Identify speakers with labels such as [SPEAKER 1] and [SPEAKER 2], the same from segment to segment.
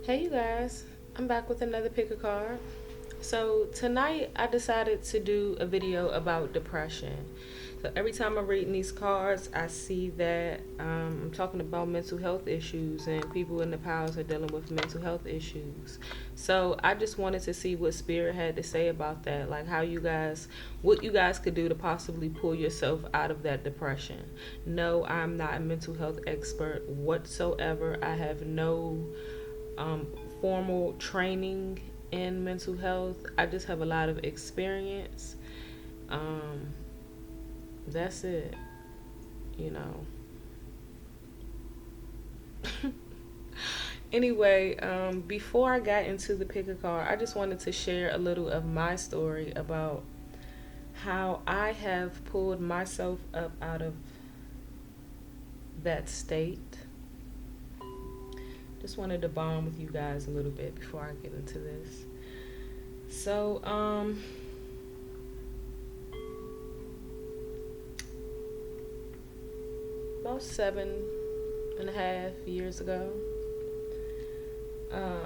[SPEAKER 1] Hey you guys, I'm back with another pick a card. So tonight I decided to do a video about depression. So every time I'm reading these cards, I see that I'm talking about mental health issues and people in the powers are dealing with mental health issues. So I just wanted to see what Spirit had to say about that, like what you guys could do to possibly pull yourself out of that depression. No, I'm not a mental health expert whatsoever. I have no um, formal training in mental health. I just have a lot of experience. Um, that's it, you know. Anyway, before I got into the pick a card, I just wanted to share a little of my story about how I have pulled myself up out of that state. Just wanted to bond with you guys a little bit before I get into this. So, about 7.5 years ago, um,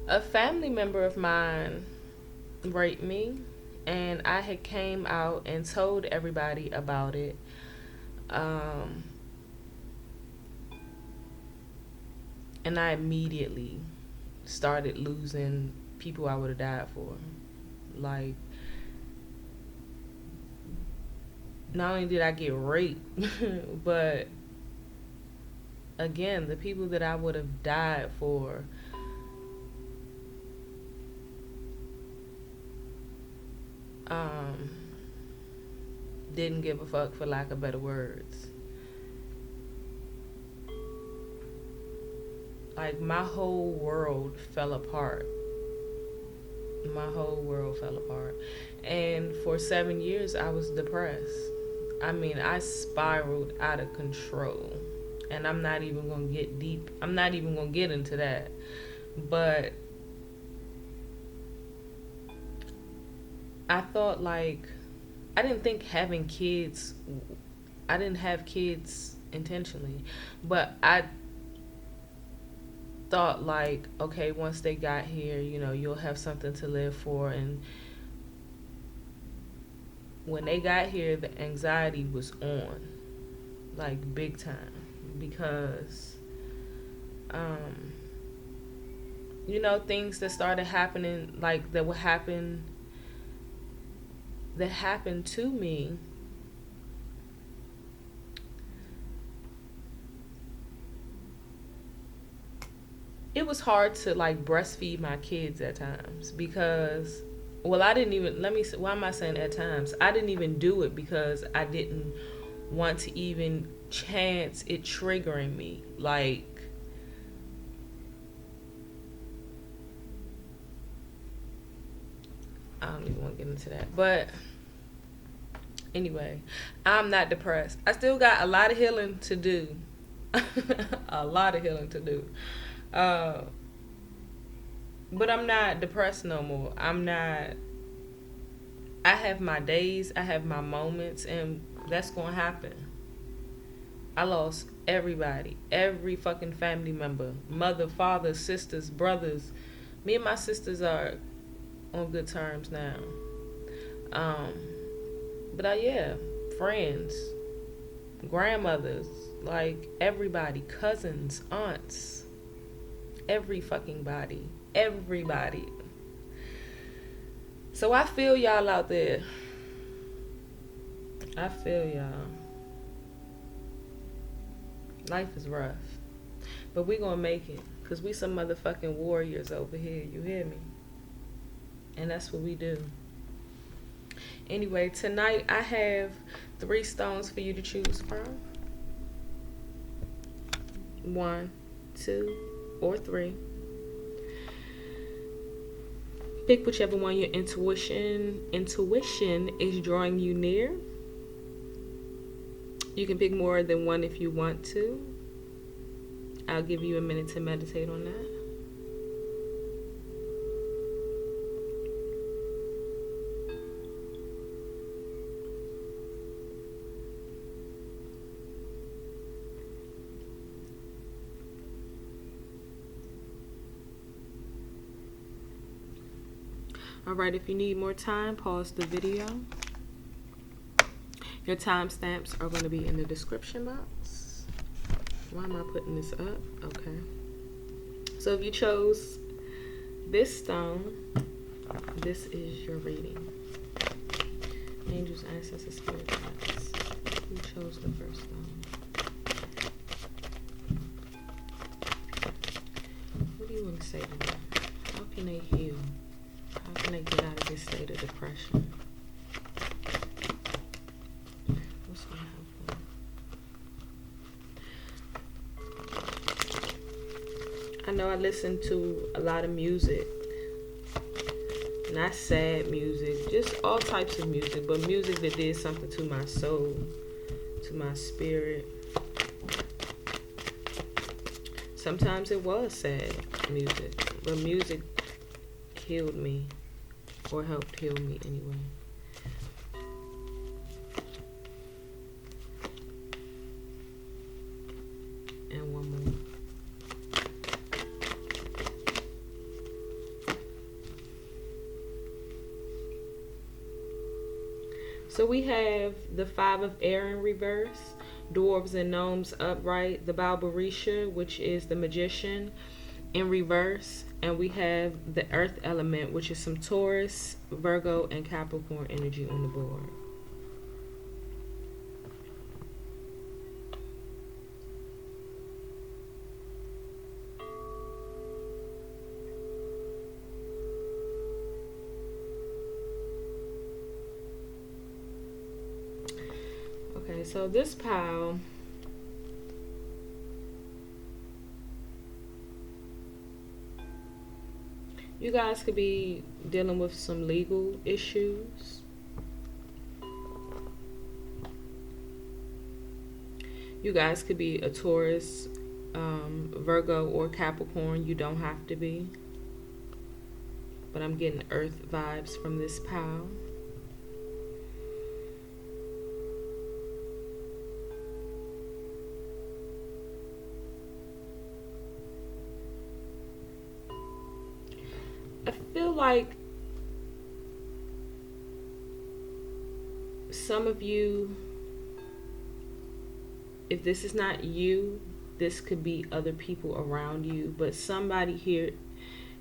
[SPEAKER 1] a family member of mine raped me, and I had came out and told everybody about it. Um, and I immediately started losing people I would have died for. Like, not only did I get raped, but again, the people that I would have died for, um, didn't give a fuck, for lack of better words. Like, my whole world fell apart. My whole world fell apart. And for 7 years, I was depressed. I mean, I spiraled out of control. And I'm not even going to get deep. I'm not even going to get into that. But I thought, like, I didn't think having kids, I didn't have kids intentionally. But I thought, like, okay, once they got here, you'll have something to live for. And when they got here, the anxiety was on, like, big time, because um things that started happening, like, that happened to me. It was hard to, like, breastfeed my kids at times, because, well, I didn't even, let me, why am I saying at times? I didn't even do it because I didn't want to even chance it triggering me. Like, I don't even want to get into that. But anyway, I'm not depressed. I still got a lot of healing to do. A lot of healing to do. Uh, but I'm not depressed no more. I'm not. I have my days, I have my moments, and that's going to happen. I lost everybody, every fucking family member, mother, father, sisters, brothers. Me and my sisters are on good terms now. Um, but yeah, friends, grandmothers, like, everybody, cousins, aunts, every fucking body, everybody. So I feel y'all out there. I feel y'all. Life is rough, but we gonna make it, cause we some motherfucking warriors over here. You hear me? And that's what we do. Anyway, tonight I have 3 stones for you to choose from. One, two, or three. Pick whichever one your intuition is drawing you near. You can pick more than one if you want to. I'll give you a minute to meditate on that. Alright, if you need more time, pause the video. Your timestamps are going to be in the description box. Why am I putting this up? Okay. So if you chose this stone, this is your reading. Angels, ancestors, spirit guides. Who chose the first stone? What do you want to say to them? How can they heal? How can they get out of this state of depression? What's going to help them? I know I listen to a lot of music. Not sad music, just all types of music, but music that did something to my soul, to my spirit. Sometimes it was sad music, but music healed me, or helped heal me anyway. And one more. So we have the Five of Air in reverse, Dwarves and Gnomes upright, the Balberisha, which is the Magician, in reverse, and we have the Earth element, which is some Taurus, Virgo, and Capricorn energy on the board. Okay, so this pile, you guys could be dealing with some legal issues. You guys could be a Taurus, Virgo, or Capricorn. You don't have to be. But I'm getting earth vibes from this pile. I feel like some of you, if this is not you, this could be other people around you, but somebody here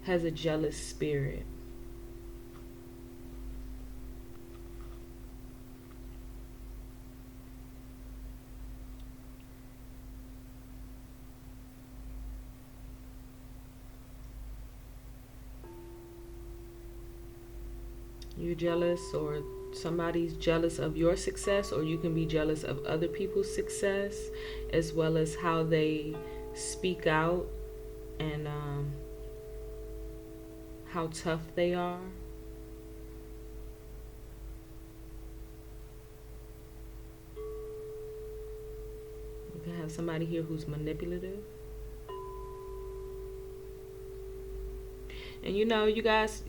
[SPEAKER 1] has a jealous spirit. You're jealous, or somebody's jealous of your success, or you can be jealous of other people's success, as well as how they speak out and how tough they are. You can have somebody here who's manipulative. And you know, you guys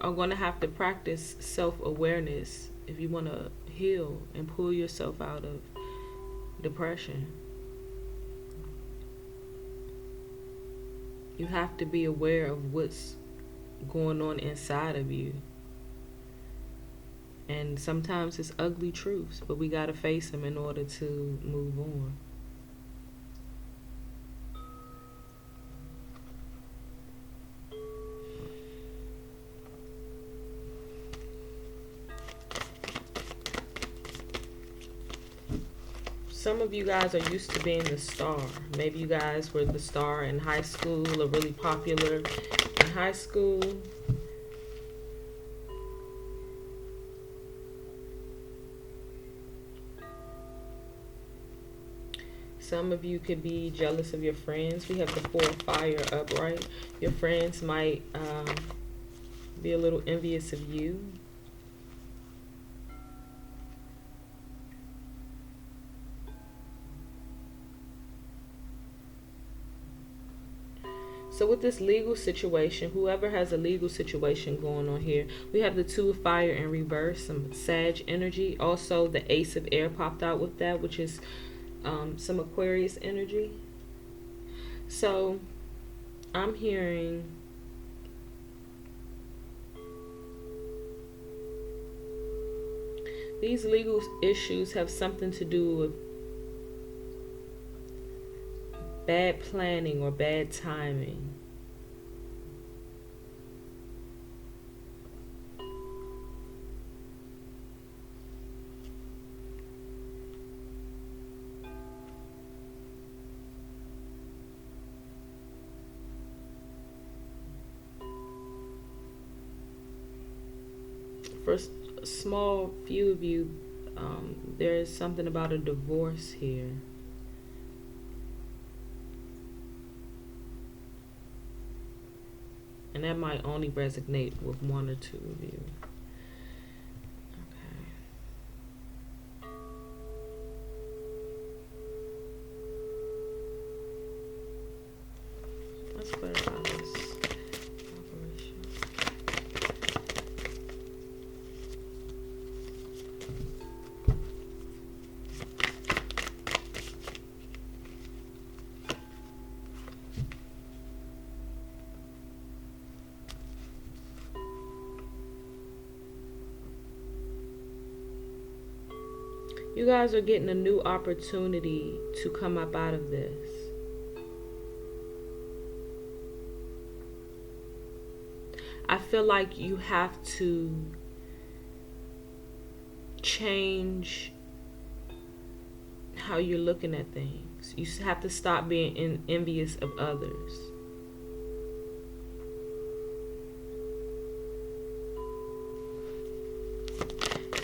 [SPEAKER 1] are going to have to practice self-awareness if you want to heal and pull yourself out of depression. You have to be aware of what's going on inside of you. And sometimes it's ugly truths, but we got to face them in order to move on. Some of you guys are used to being the star. Maybe you guys were the star in high school, or really popular in high school. Some of you could be jealous of your friends. We have the Four of Fire upright. Your friends might be a little envious of you. So with this legal situation, whoever has a legal situation going on here, we have the Two of Fire in reverse, some Sag energy. Also, the Ace of Air popped out with that, which is some Aquarius energy. So I'm hearing These legal issues have something to do with bad planning or bad timing. For a small few of you, there is something about a divorce here. And that might only resonate with one or two of you. Okay. Let's clarify this operation. You guys are getting a new opportunity to come up out of this. I feel like you have to change how you're looking at things. You have to stop being envious of others.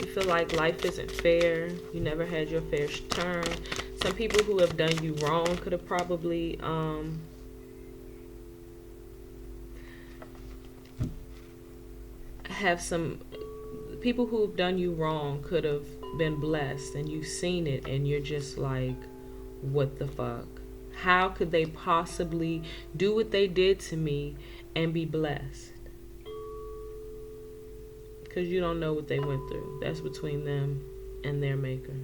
[SPEAKER 1] You feel like life isn't fair. You never had your fair turn. Some people who have done you wrong could have probably have some people who've done you wrong could have been blessed, and you've seen it and you're just like, what the fuck? How could they possibly do what they did to me and be blessed? Because you don't know what they went through. That's between them and their maker.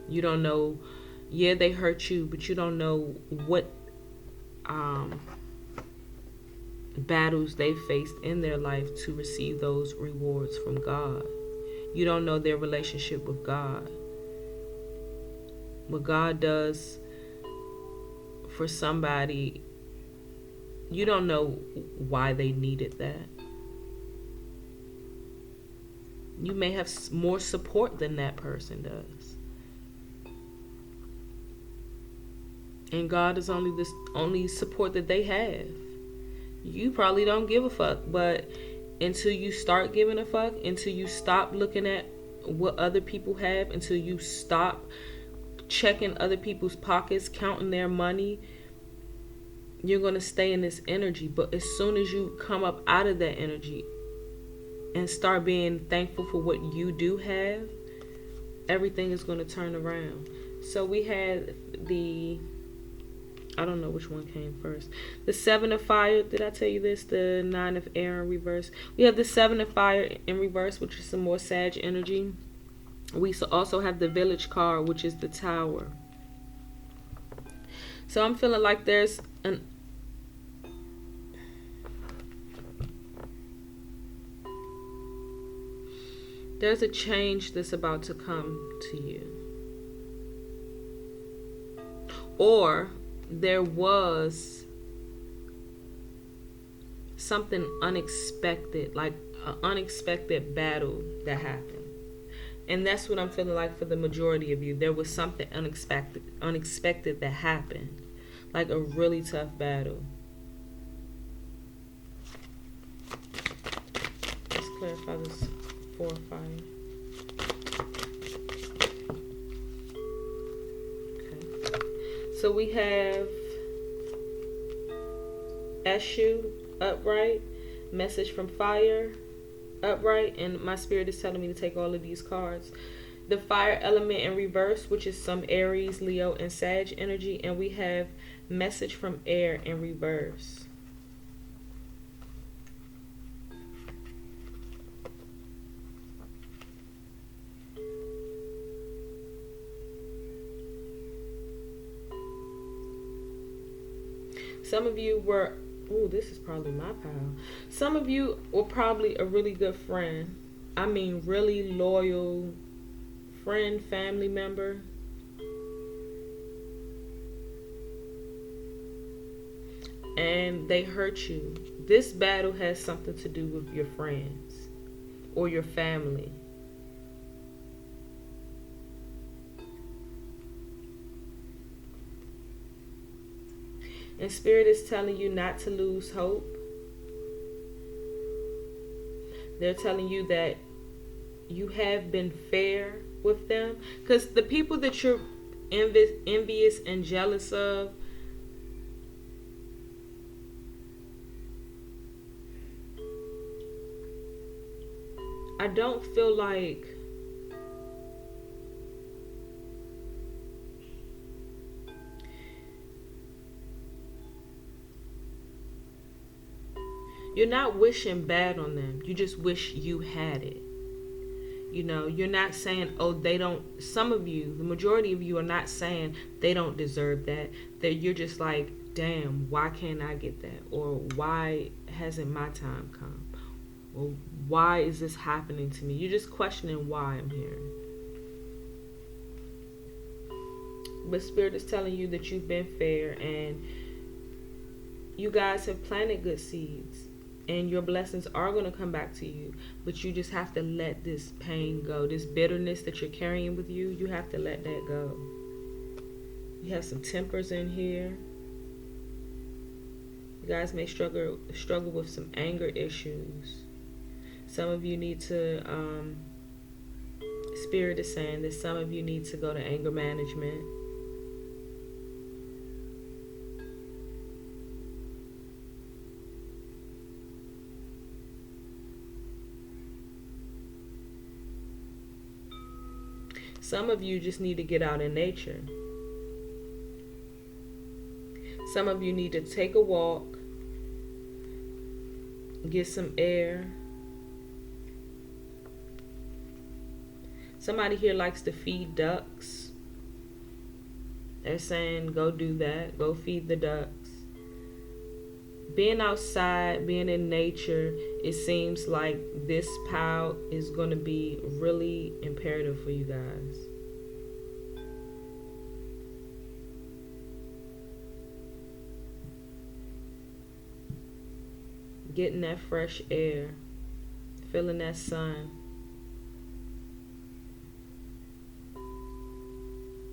[SPEAKER 1] You don't know. Yeah, they hurt you, but you don't know what battles they faced in their life to receive those rewards from God. You don't know their relationship with God. What God does for somebody, you don't know why they needed that. You may have more support than that person does. And God is only support that they have. You probably don't give a fuck, but until you start giving a fuck, until you stop looking at what other people have, until you stop checking other people's pockets, counting their money, you're going to stay in this energy. But as soon as you come up out of that energy and start being thankful for what you do have, everything is going to turn around. So we had I don't know which one came first. The 7 of fire. Did I tell you this? The 9 of air in reverse. We have the 7 of fire in reverse, which is some more Sag energy. We also have the village card, which is the tower. So I'm feeling like there's a change that's about to come to you. Or there was something unexpected, like an unexpected battle that happened. And that's what I'm feeling like for the majority of you. There was something unexpected that happened. Like a really tough battle. Let's clarify this 4 of fire. So we have Eshu upright, message from fire upright, and my spirit is telling me to take all of these cards. The fire element in reverse, which is some Aries, Leo, and Sag energy, and we have message from air in reverse. Some of you were, this is probably my pile. Some of you were probably a really good friend. I mean, really loyal, friend, family member, and they hurt you. This battle has something to do with your friends or your family. And Spirit is telling you not to lose hope. They're telling you that you have been fair with them. Because the people that you're envious and jealous of, I don't feel like you're not wishing bad on them. You just wish you had it. You know, you're not saying, oh, they don't, some of you, the majority of you are not saying they don't deserve that. That you're just like, damn, why can't I get that? Or why hasn't my time come? Or why is this happening to me? You're just questioning why I'm here. But Spirit is telling you that you've been fair and you guys have planted good seeds. And your blessings are going to come back to you. But you just have to let this pain go. This bitterness that you're carrying with you, you have to let that go. You have some tempers in here. You guys may struggle with some anger issues. Some of you need to, Spirit is saying that some of you need to go to anger management. Some of you just need to get out in nature. Some of you need to take a walk, get some air. Somebody here likes to feed ducks. They're saying go do that. Go feed the ducks. Being outside, being in nature, it seems like this pile is going to be really imperative for you guys. Getting that fresh air, feeling that sun.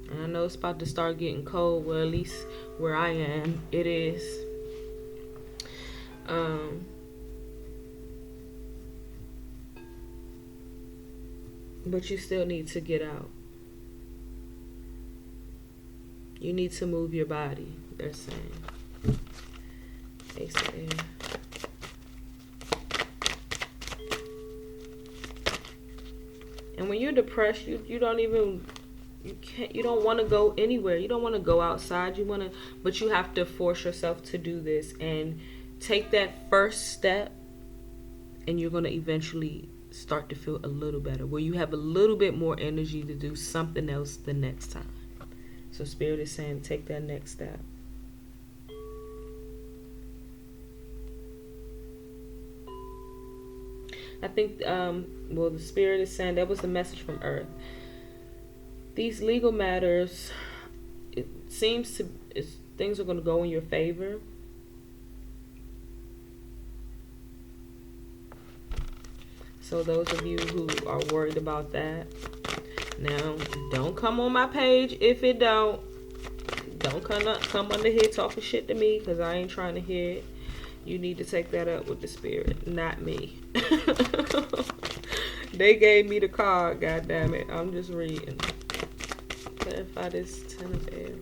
[SPEAKER 1] And I know it's about to start getting cold. Well, at least where I am, it is. But you still need to get out. You need to move your body, they're saying. Ace of air. And when you're depressed, you don't even, you don't want to go anywhere. You don't want to go outside. But you have to force yourself to do this and take that first step, and you're going to eventually start to feel a little better, where you have a little bit more energy to do something else the next time. So Spirit is saying take that next step. I think, well, the Spirit is saying that was the message from Earth. These legal matters, it seems to, things are going to go in your favor. So those of you who are worried about that, now don't come on my page if it don't. Don't come under here talking shit to me, because I ain't trying to hear it. You need to take that up with the Spirit, not me. They gave me the card, goddammit. I'm just reading. Clarify this 10 of air.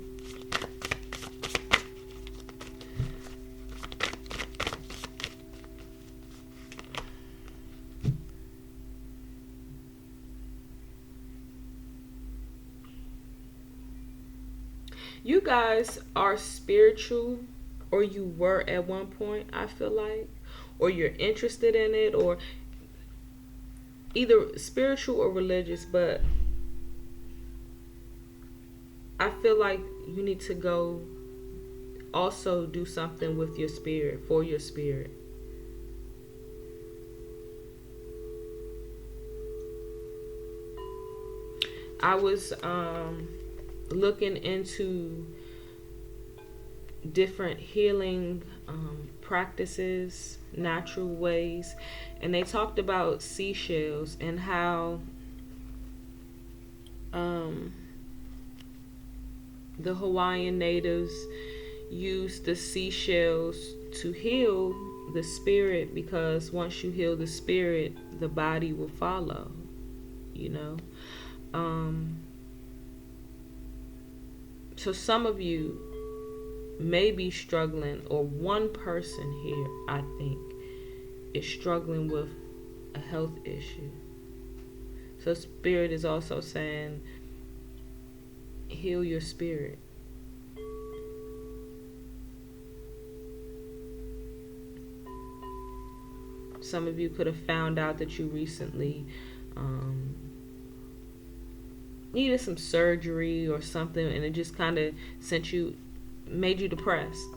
[SPEAKER 1] You guys are spiritual, or you were at one point, I feel like, or you're interested in it, or either spiritual or religious, but I feel like you need to go also do something with your spirit, for your spirit. I was looking into different healing practices, natural ways, and they talked about seashells and how the Hawaiian natives use the seashells to heal the spirit, because once you heal the spirit, the body will follow, you know. So some of you may be struggling, or one person here, I think, is struggling with a health issue. So spirit is also saying, heal your spirit. Some of you could have found out that you recently needed some surgery or something, and it just kind of made you depressed.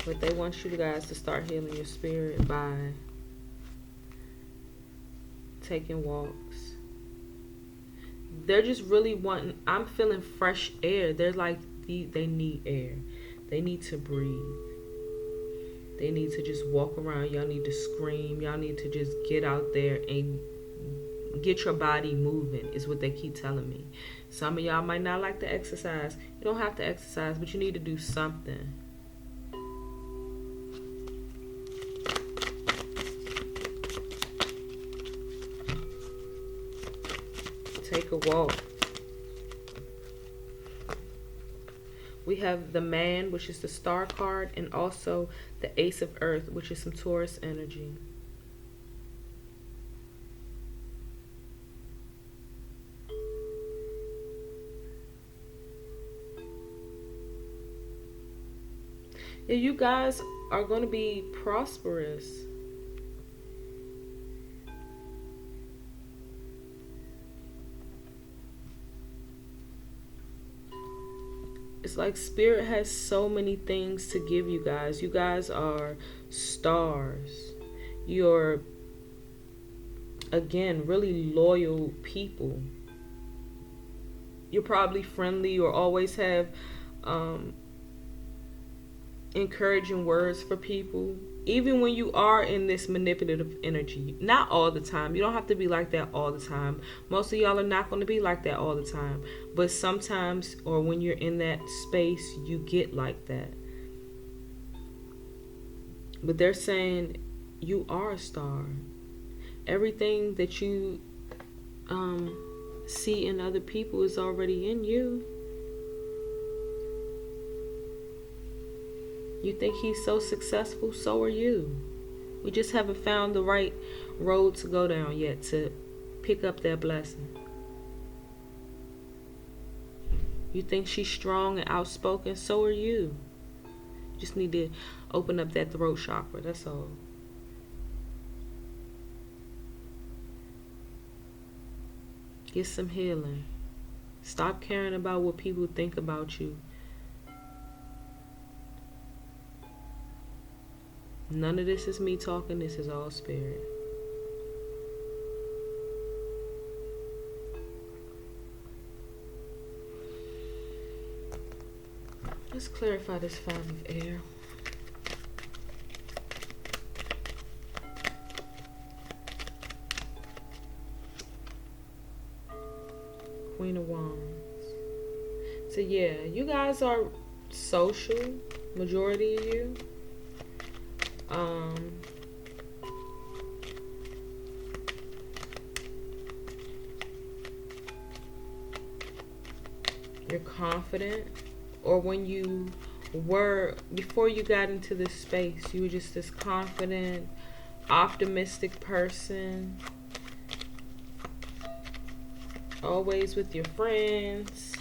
[SPEAKER 1] But they want you guys to start healing your spirit by taking walks. They're just really wanting, I'm feeling fresh air. They're like, they need air. They need to breathe. They need to just walk around. Y'all need to scream. Y'all need to just get out there and get your body moving, is what they keep telling me. Some of y'all might not like to exercise. You don't have to exercise, but you need to do something. Take a walk. We have the Man, which is the Star card, and also the Ace of Earth, which is some Taurus energy. Yeah, you guys are going to be prosperous. It's like Spirit has so many things to give you guys. You guys are stars. You're, again, really loyal people. You're probably friendly, or always have encouraging words for people. Even when you are in this manipulative energy. Not all the time. You don't have to be like that all the time. Most of y'all are not going to be like that all the time. But sometimes, or when you're in that space, you get like that. But they're saying you are a star. Everything that you see in other people is already in you. You think he's so successful, so are you. We just haven't found the right road to go down yet to pick up that blessing. You think she's strong and outspoken, so are you. You just need to open up that throat chakra, that's all. Get some healing. Stop caring about what people think about you. None of this is me talking. This is all Spirit. Let's clarify this 5 of air. Queen of Wands. So yeah, you guys are social, majority of you. You're confident, or when you were, before you got into this space, you were just this confident, optimistic person, always with your friends,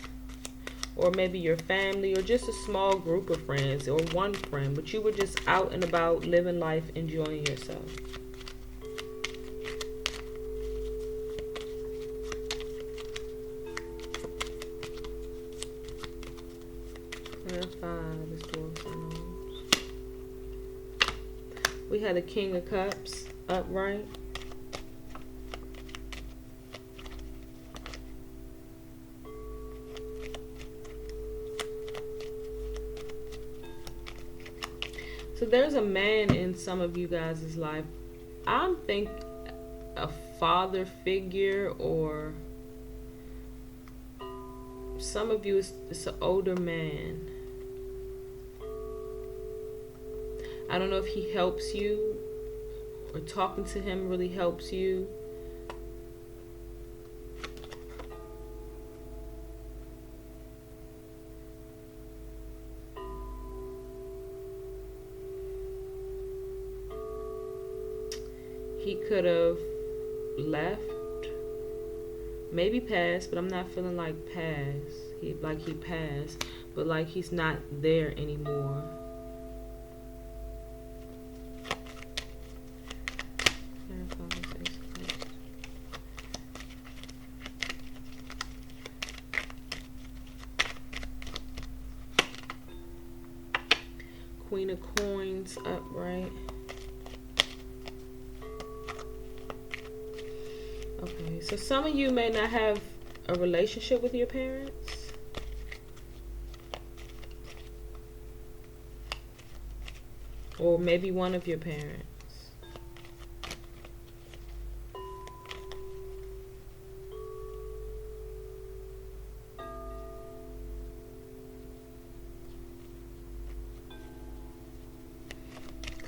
[SPEAKER 1] or maybe your family, or just a small group of friends, or one friend, but you were just out and about, living life, enjoying yourself. Clarify this door signs. had a King of Cups upright. So there's a man in some of you guys' life. I think a father figure, or some of you it's an older man. I don't know if he helps you or talking to him really helps you. He could have left, maybe passed, but I'm not feeling like passed. He passed, but like he's not there anymore. Queen of Coins upright. Okay, so some of you may not have a relationship with your parents. Or maybe one of your parents.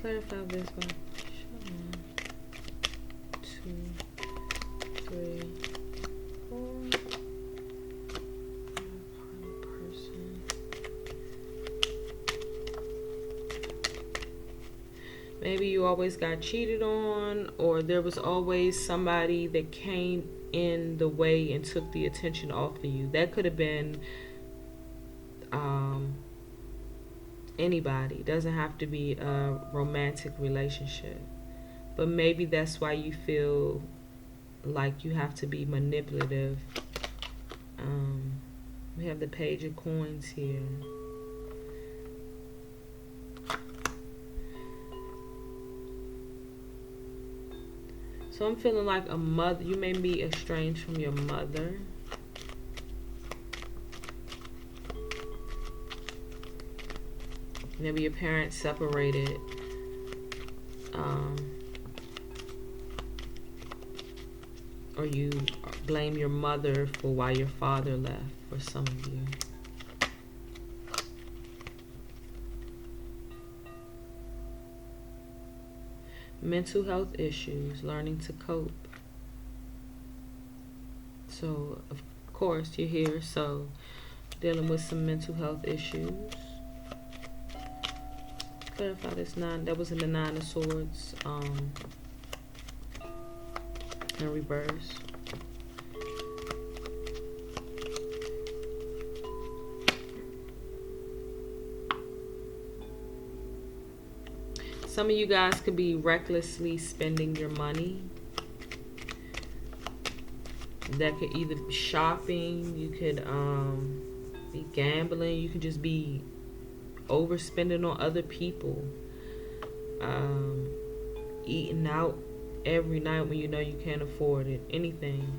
[SPEAKER 1] Clarify this one. 2, 3, 4. Person. Maybe you always got cheated on, or there was always somebody that came in the way and took the attention off of you. That could have been anybody. It doesn't have to be a romantic relationship, but maybe that's why you feel like you have to be manipulative. We have the Page of Coins here. So I'm feeling like a mother. You may be estranged from your mother. Maybe your parents separated. Or you blame your mother for why your father left, for some of you. Mental health issues, learning to cope. So, of course, you're here, so dealing with some mental health issues. Clarify this 9. That was in the 9 of Swords. In reverse. Some of you guys could be recklessly spending your money. That could either be shopping, you could be gambling, you could just be overspending on other people, eating out every night when you know you can't afford it, anything.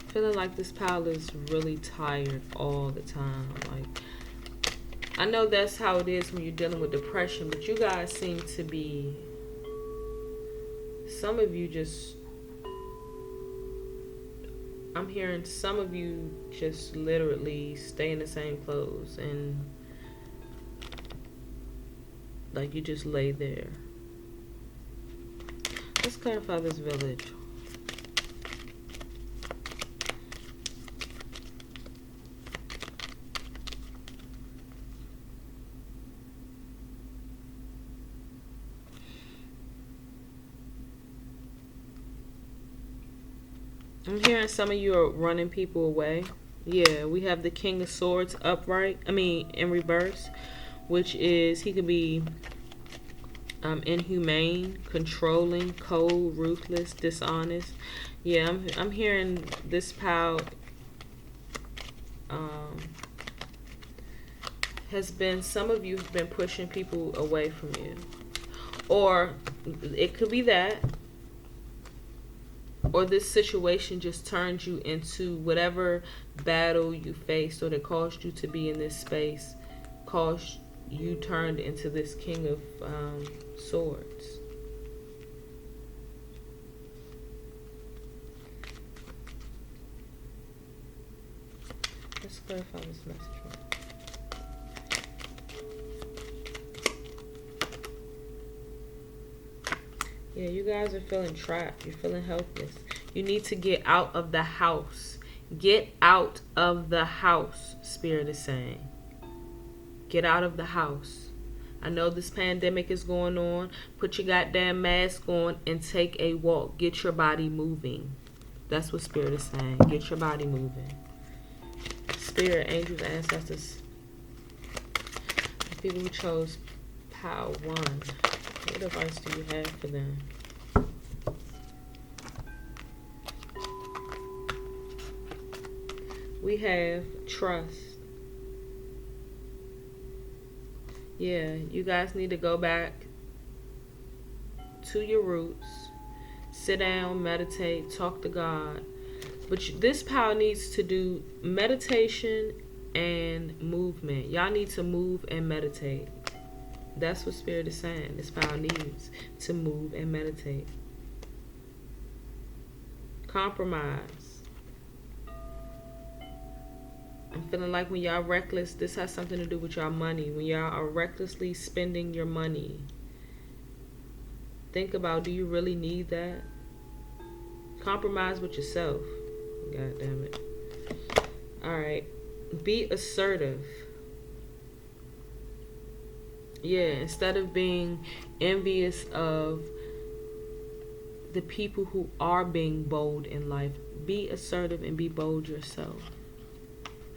[SPEAKER 1] Feeling like this pile is really tired all the time. Like, I know that's how it is when you're dealing with depression, but you guys seem to be, some of you just, I'm hearing some of you just literally stay in the same clothes and like you just lay there. Let's clarify this village. I'm hearing some of you are running people away. Yeah, we have the King of Swords upright. I mean, in reverse, which is he could be Inhumane, controlling, cold, ruthless, dishonest. Yeah, I'm hearing this pile um, has been, some of you have been pushing people away from you. Or it could be that, or this situation just turned you into whatever battle you faced, or that caused you to be in this space, caused you turned into this king of swords. Let's clarify this message. Yeah, you guys are feeling trapped. You're feeling helpless. You need to get out of the house. Get out of the house, Spirit is saying. Get out of the house. I know this pandemic is going on. Put your goddamn mask on and take a walk. Get your body moving. That's what Spirit is saying. Get your body moving. Spirit, angels, ancestors, the people who chose Power 1. What advice do you have for them? We have trust. Yeah, you guys need to go back to your roots. Sit down, meditate, talk to God. But this power needs to do meditation and movement. Y'all need to move and meditate. That's what Spirit is saying. This power needs to move and meditate. Compromise. I'm feeling like when y'all reckless, this has something to do with y'all money. When y'all are recklessly spending your money, think about, do you really need that? Compromise with yourself. God damn it. Alright. Be assertive. Yeah, instead of being envious of the people who are being bold in life, be assertive and be bold yourself.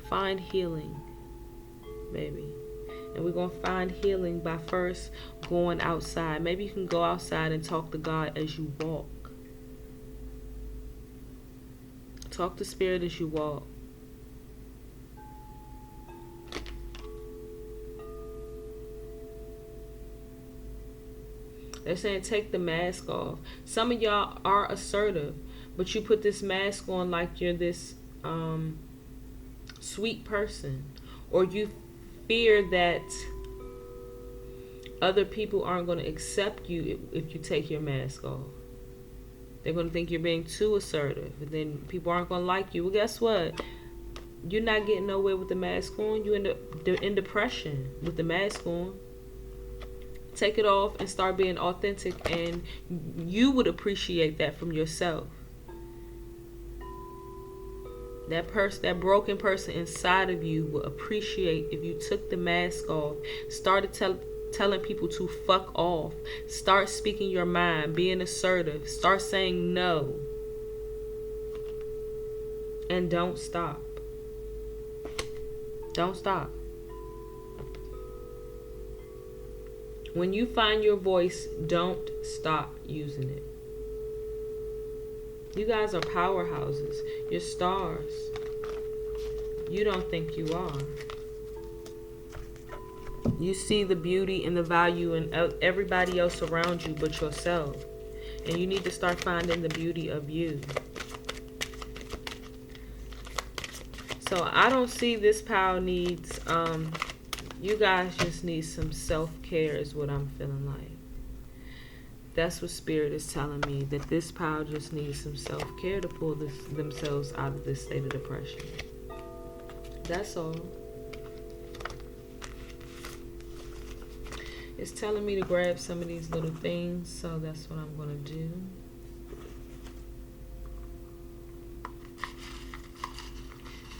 [SPEAKER 1] Find healing, baby. And we're going to find healing by first going outside. Maybe you can go outside and talk to God as you walk. Talk to Spirit as you walk. They're saying take the mask off. Some of y'all are assertive, but you put this mask on like you're this sweet person, or you fear that other people aren't going to accept you if you take your mask off. They're going to think you're being too assertive, and then people aren't going to like you. Well, guess what? You're not getting nowhere with the mask on. You end up in depression with the mask on. Take it off and start being authentic, and you would appreciate that from yourself. That broken person inside of you will appreciate if you took the mask off, started telling people to fuck off, start speaking your mind, being assertive, start saying no, and don't stop. Don't stop. When you find your voice, don't stop using it. You guys are powerhouses. You're stars. You don't think you are. You see the beauty and the value in everybody else around you but yourself. And you need to start finding the beauty of you. So I don't see this power needs, you guys just need some self-care is what I'm feeling like. That's what Spirit is telling me, that this power just needs some self-care to pull themselves out of this state of depression. That's all. It's telling me to grab some of these little things, so that's what I'm going to do.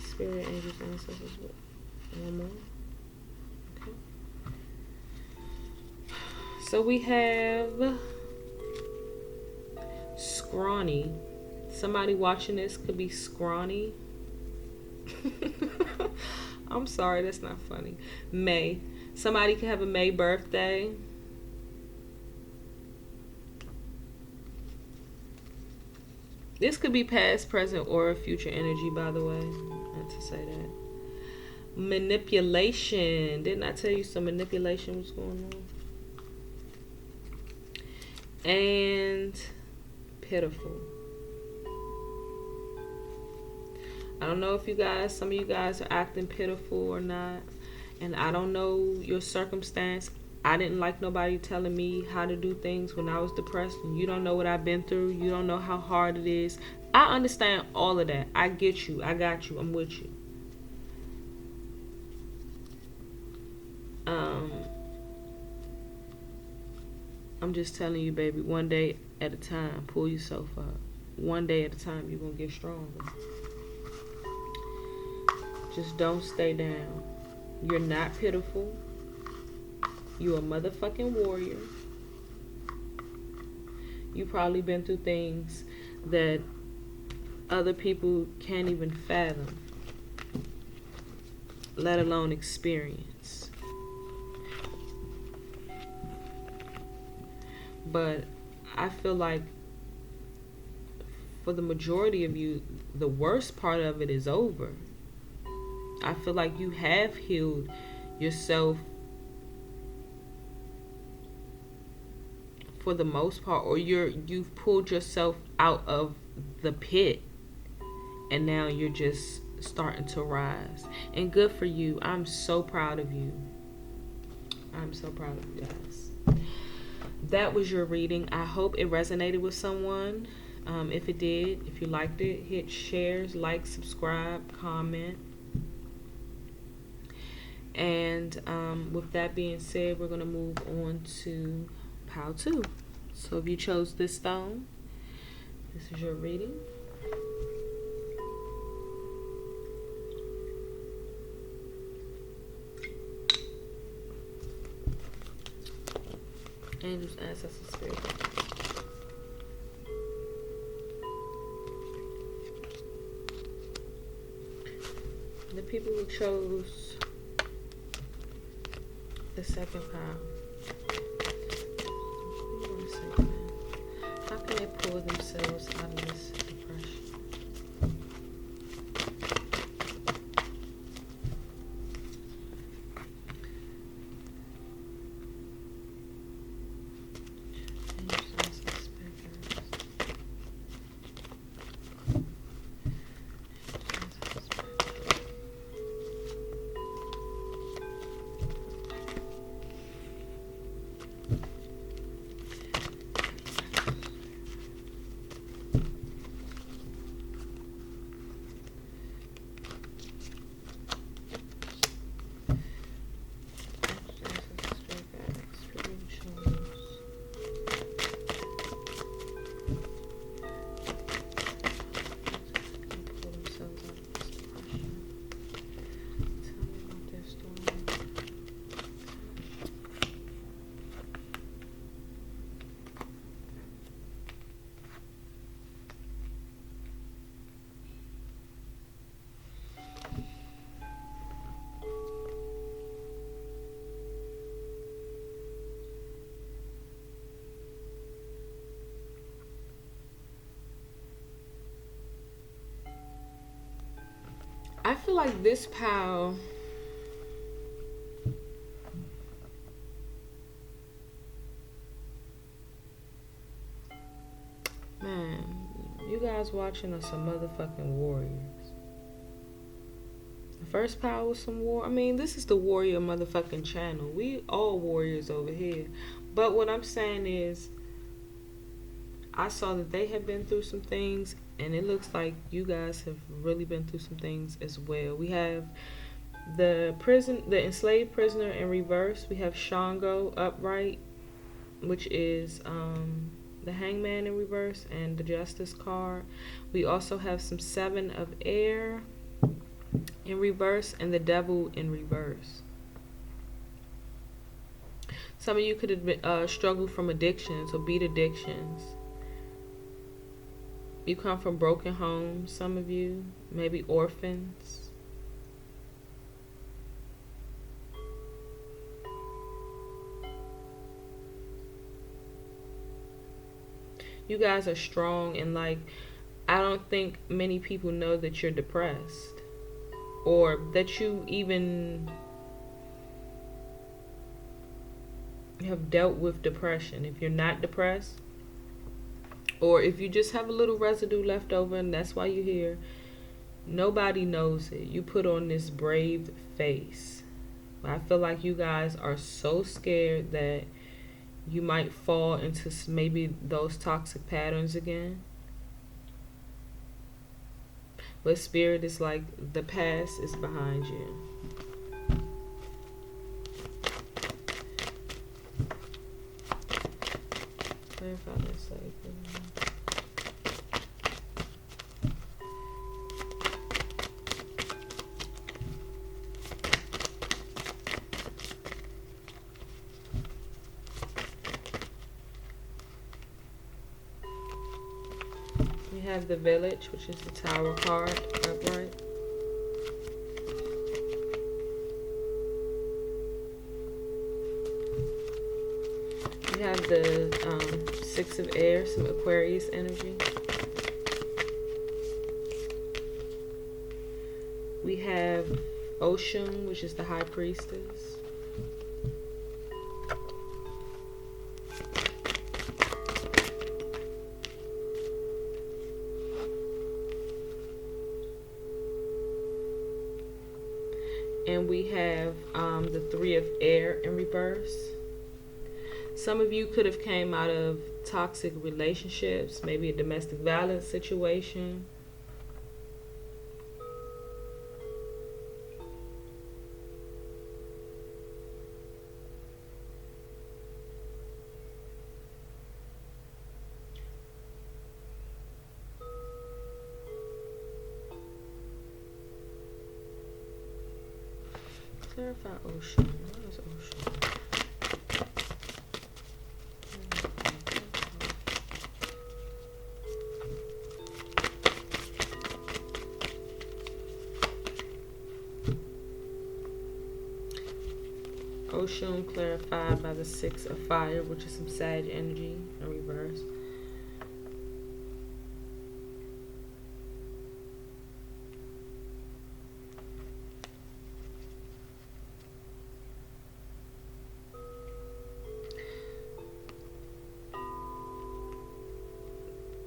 [SPEAKER 1] Spirit, angels, ancestors, one more. Okay. So we have scrawny. Somebody watching this could be scrawny. I'm sorry, that's not funny. May. Somebody could have a May birthday. This could be past, present, or future energy, by the way. Not to say that. Manipulation. Didn't I tell you some manipulation was going on? And pitiful. I don't know if some of you guys are acting pitiful or not. And I don't know your circumstance. I didn't like nobody telling me how to do things when I was depressed. And you don't know what I've been through. You don't know how hard it is. I understand all of that. I get you. I got you. I'm with you. I'm just telling you, baby, one day at a time, pull yourself up. One day at a time, you're going to get stronger. Just don't stay down. You're not pitiful. You're a motherfucking warrior. You've probably been through things that other people can't even fathom, let alone experience. But I feel like for the majority of you, the worst part of it is over. I feel like you have healed yourself for the most part, or you've pulled yourself out of the pit, and now you're just starting to rise. And good for you. I'm so proud of you. I'm so proud of you guys. That was your reading. I hope it resonated with someone. If it did, if you liked it, hit shares, like, subscribe, comment. And with that being said, we're going to move on to pile 2. So if you chose this stone, this is your reading. Angels, ancestors, spirit. The people who chose the second pile. How can they pull themselves out of this depression? I feel like this pile man, you guys watching are some motherfucking warriors. The first pile was some war. I mean, this is the warrior motherfucking channel. We all warriors over here. But what I'm saying is, I saw that they have been through some things, and it looks like you guys have really been through some things as well. We have the enslaved prisoner in reverse. We have Shango upright, which is the hangman in reverse, and the justice card. We also have some 7 of air in reverse, and the devil in reverse. Some of you could have struggled from addictions or beat addictions. You come from broken homes, some of you, maybe orphans. You guys are strong, and like, I don't think many people know that you're depressed, or that you even have dealt with depression. If you're not depressed, or if you just have a little residue left over and that's why you're here, nobody knows it. You put on this brave face. I feel like you guys are so scared that you might fall into maybe those toxic patterns again. But Spirit is like, the past is behind you. Clarify this safely. We have the Village, which is the Tower card, upright. We have the Six of Air, some Aquarius energy. We have Ocean, which is the High Priestess. And we have the Three of Air in reverse. Some of you could have came out of toxic relationships, maybe a domestic violence situation. Clarify Ocean. What is Ocean? Ocean clarified by the Six of Fire, which is some Sag energy in reverse.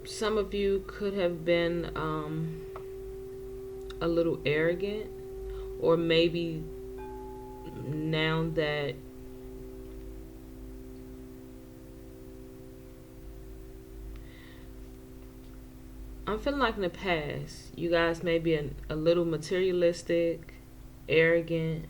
[SPEAKER 1] Some of you could have been a little arrogant, or maybe now that I'm feeling like in the past, you guys may be a little materialistic, arrogant.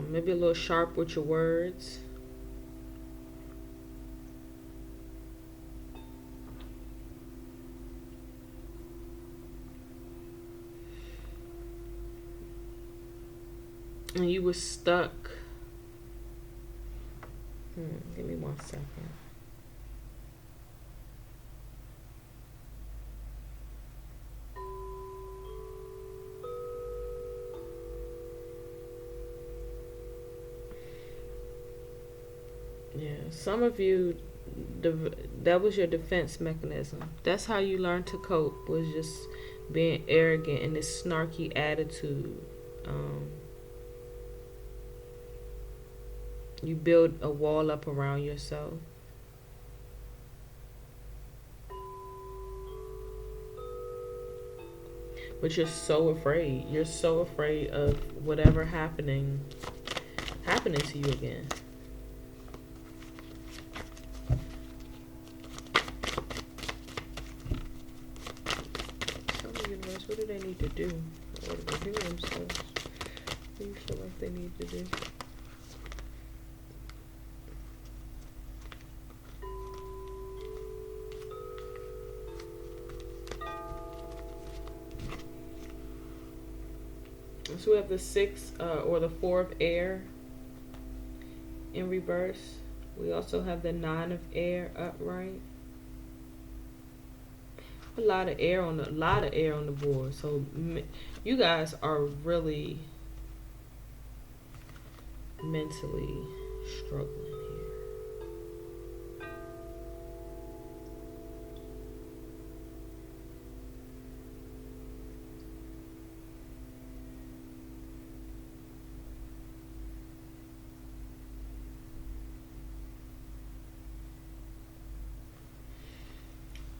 [SPEAKER 1] Maybe a little sharp with your words. And you were stuck. Give me 1 second. Yeah, some of you, that was your defense mechanism. That's how you learned to cope, was just being arrogant and this snarky attitude. You build a wall up around yourself. But you're so afraid. You're so afraid of whatever happening to you again. What do they need to do in order to heal themselves? What do you feel like they need to do? So we have the Six or the Four of Air in reverse. We also have the Nine of Air upright. A lot of air on the board. So you guys are really mentally struggling here.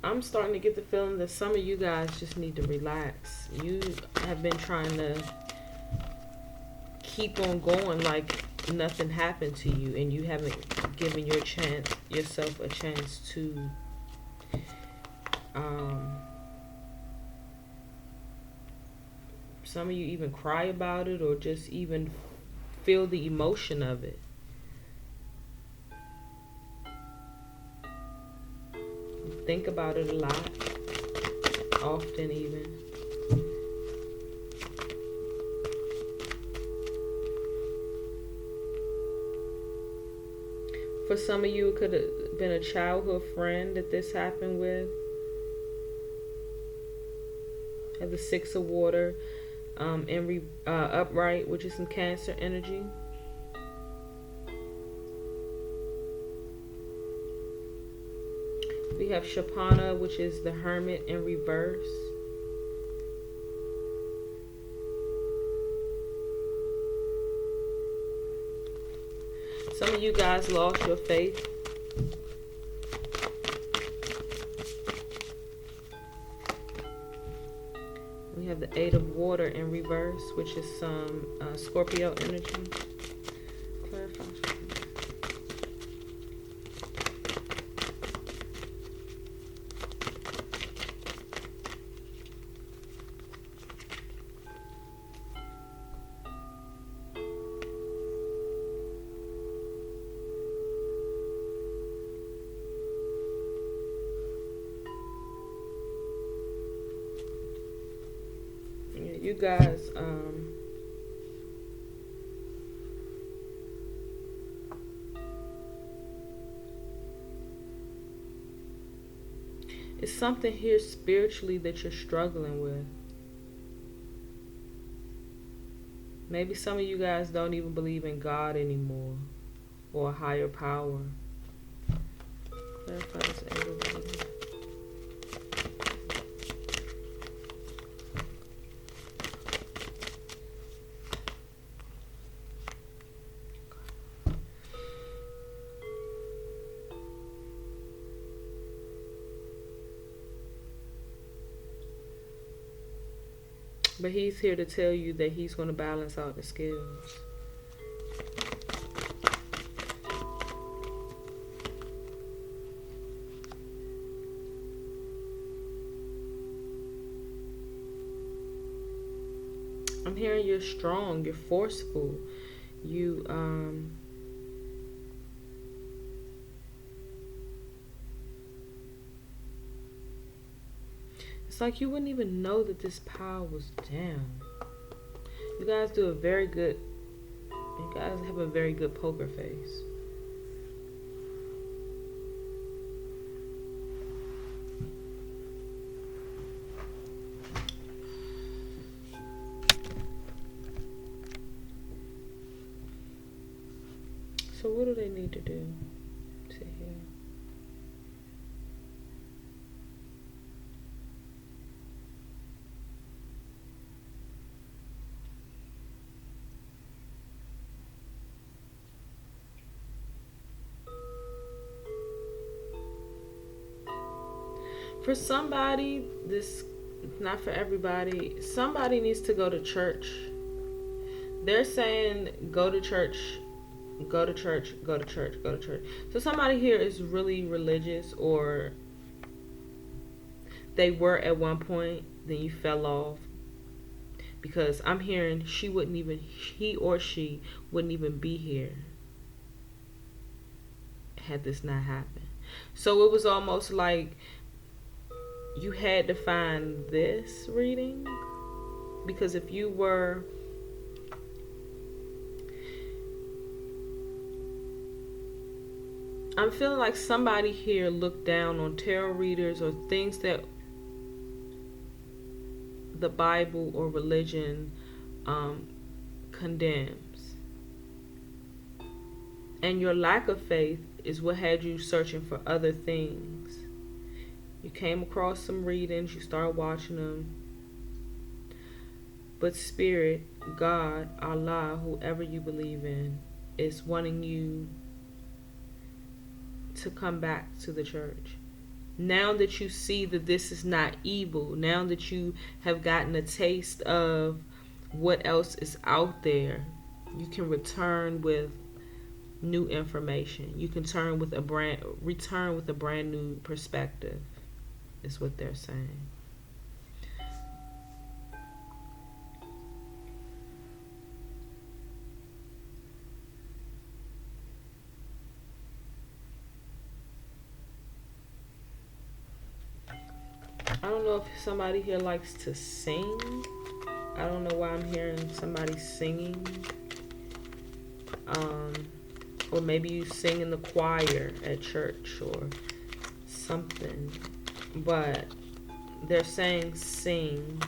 [SPEAKER 1] I'm starting to get the feeling that some of you guys just need to relax. You have been trying to keep on going like nothing happened to you, and you haven't given yourself a chance to some of you even cry about it or just even feel the emotion of it. Think about it a lot, often even. For some of you, it could have been a childhood friend that this happened with. Have the Six of Water upright, which is some Cancer energy. We have Shapana, which is the Hermit in reverse. Some of you guys lost your faith. We have the Eight of Water in reverse, which is some Scorpio energy. Clarify. You guys, it's something here spiritually that you're struggling with. Maybe some of you guys don't even believe in God anymore or a higher power. Clarify this everybody. But he's here to tell you that he's going to balance out the scales. I'm hearing you're strong, you're forceful. You, it's like you wouldn't even know that this pile was down. You guys have a very good poker face. So what do they need to do to heal? For somebody, this not for everybody. Somebody needs to go to church. They're saying go to church, go to church, go to church, go to church. So somebody here is really religious, or they were at one point, then you fell off. Because I'm hearing he or she wouldn't even be here had this not happened. So it was almost like you had to find this reading, because if you were I'm feeling like somebody here looked down on tarot readers or things that the Bible or religion um, condemns. And your lack of faith is what had you searching for other things. You came across some readings, you started watching them. But Spirit, God, Allah, whoever you believe in, is wanting you to come back to the church. Now that you see that this is not evil, now that you have gotten a taste of what else is out there, you can return with new information. You can return with a brand new perspective, is what they're saying. I don't know if somebody here likes to sing. I don't know why I'm hearing somebody singing. Or maybe you sing in the choir at church or something. But they're saying sing.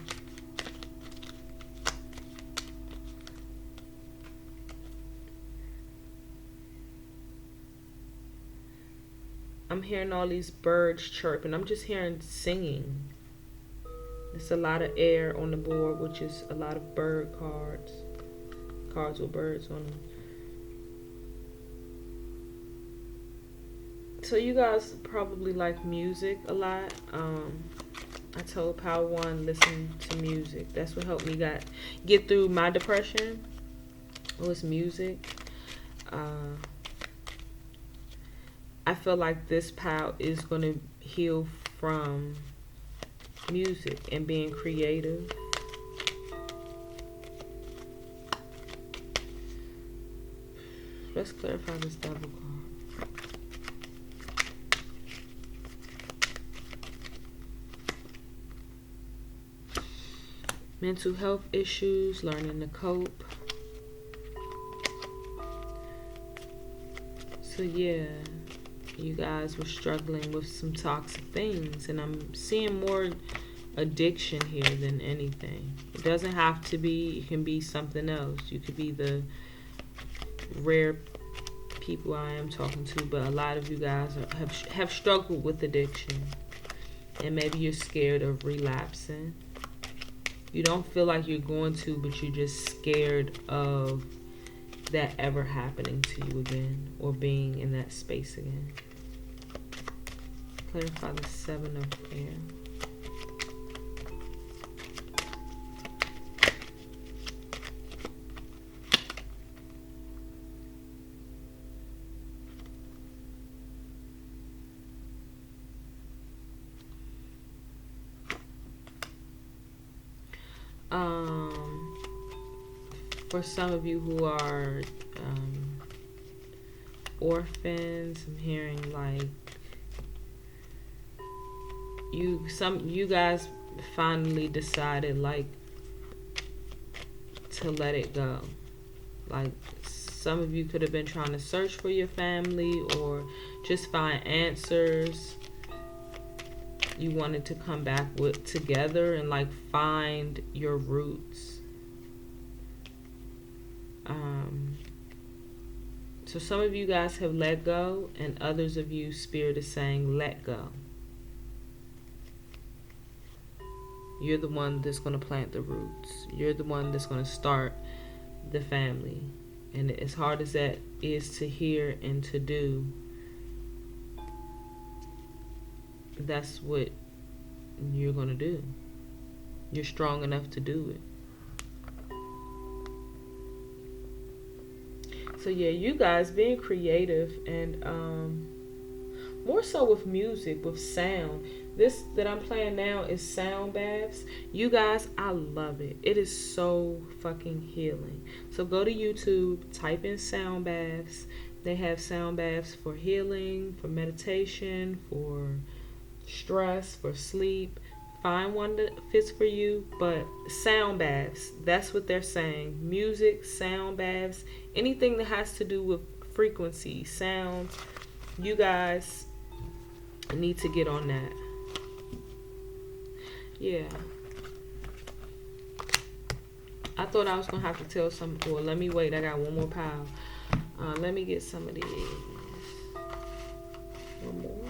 [SPEAKER 1] I'm hearing all these birds chirping. I'm just hearing singing. There's a lot of air on the board, which is a lot of bird cards. Cards with birds on them. So you guys probably like music a lot. I told Power One, listen to music. That's what helped me get through my depression. It was music. I feel like this pal is going to heal from music and being creative. Let's clarify this double card. Mental health issues, learning to cope. So yeah, you guys were struggling with some toxic things, and I'm seeing more addiction here than anything. It doesn't have to be, it can be something else. You could be the rare people I am talking to, but a lot of you guys have struggled with addiction, and maybe you're scared of relapsing. You don't feel like you're going to, but you're just scared of that ever happening to you again, or being in that space again. Clarify the 7 of air. For some of you who are orphans, I'm hearing like you guys finally decided like to let it go. Like some of you could have been trying to search for your family or just find answers. You wanted to come back together and like find your roots. So some of you guys have let go, and others of you, Spirit is saying, let go. You're the one that's going to plant the roots. You're the one that's going to start the family. And as hard as that is to hear and to do, that's what you're going to do. You're strong enough to do it. So yeah, you guys being creative and more so with music, with sound. This that I'm playing now is sound baths. You guys, I love it. It is so fucking healing. So go to YouTube, type in sound baths. They have sound baths for healing, for meditation, for stress, for sleep. Find one that fits for you, but sound baths, that's what they're saying. Music, sound baths, anything that has to do with frequency, sound, You guys need to get on that. Yeah. I thought I was going to have to tell some. Well, let me wait. I got one more pile. Let me get some of these. One more.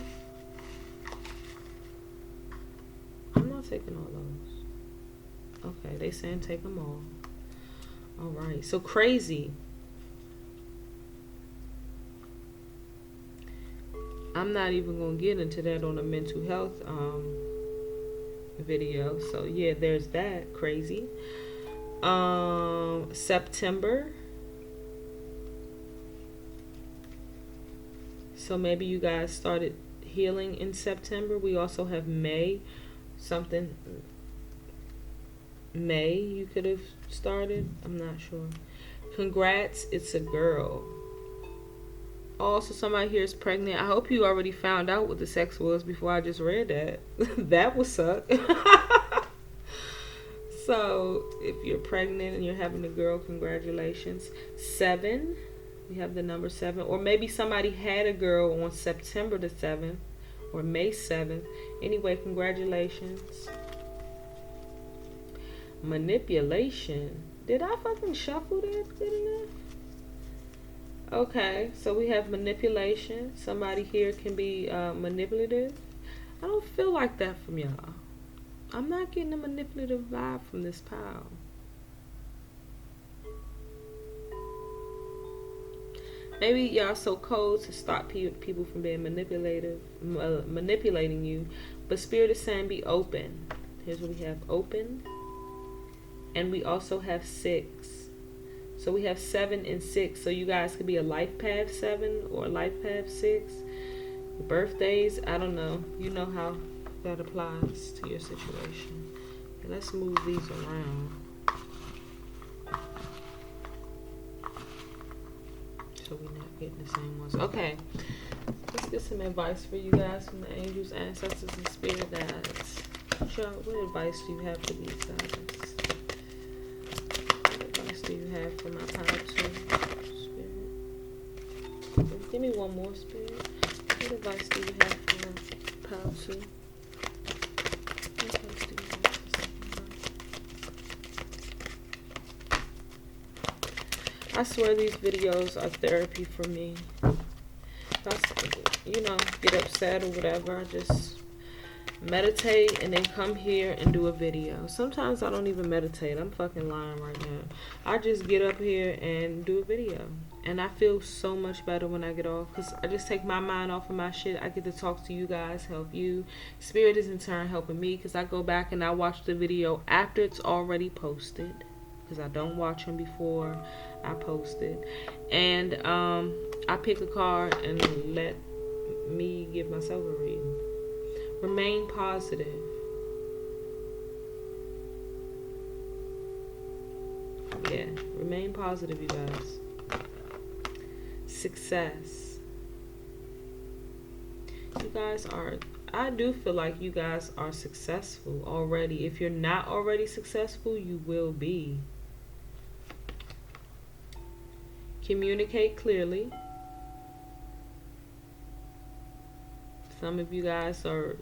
[SPEAKER 1] I'm not taking all those. Okay, they saying take them all. All right. So crazy. I'm not even going to get into that on a mental health video. So yeah, there's that. Crazy. September. So maybe you guys started healing in September. We also have May. Something May you could have started. I'm not sure. Congrats, it's a girl. Also, somebody here is pregnant. I hope you already found out what the sex was before I just read that. That would suck. So, if you're pregnant and you're having a girl, congratulations. 7. We have the number 7. Or maybe somebody had a girl on September the 7th or May 7th. Anyway, congratulations. Manipulation. Did I fucking shuffle that good enough? Okay, so we have manipulation. Somebody here can be manipulative. I don't feel like that from y'all. I'm not getting a manipulative vibe from this pile. Maybe y'all so cold to stop people from being manipulating you. But Spirit is saying be open. Here's what we have: open. And we also have 6. So we have 7 and 6. So you guys could be a life path 7 or a life path 6. Birthdays, I don't know. You know how that applies to your situation. Okay, let's move these around. So we're not getting the same ones. Okay. Let's get some advice for you guys from the angels, ancestors, and spirit guides. What advice do you have for these guys? What advice do you have for my power two spirit? Give me one more, spirit. What advice do you have for power two? What advice do you have for second? I swear these videos are therapy for me. If I, get upset or whatever, I just meditate and then come here and do a video. Sometimes I don't even meditate. I'm fucking lying right now. I just get up here and do a video. And I feel so much better when I get off, because I just take my mind off of my shit. I get to talk to you guys, help you. Spirit is in turn helping me, because I go back and I watch the video after it's already posted, because I don't watch them before I post it. And I pick a card and let me give myself a reading. Remain positive. Yeah, remain positive, you guys. Success. You guys are, I do feel like you guys are successful already. If you're not already successful, you will be. Communicate clearly. Some of you guys are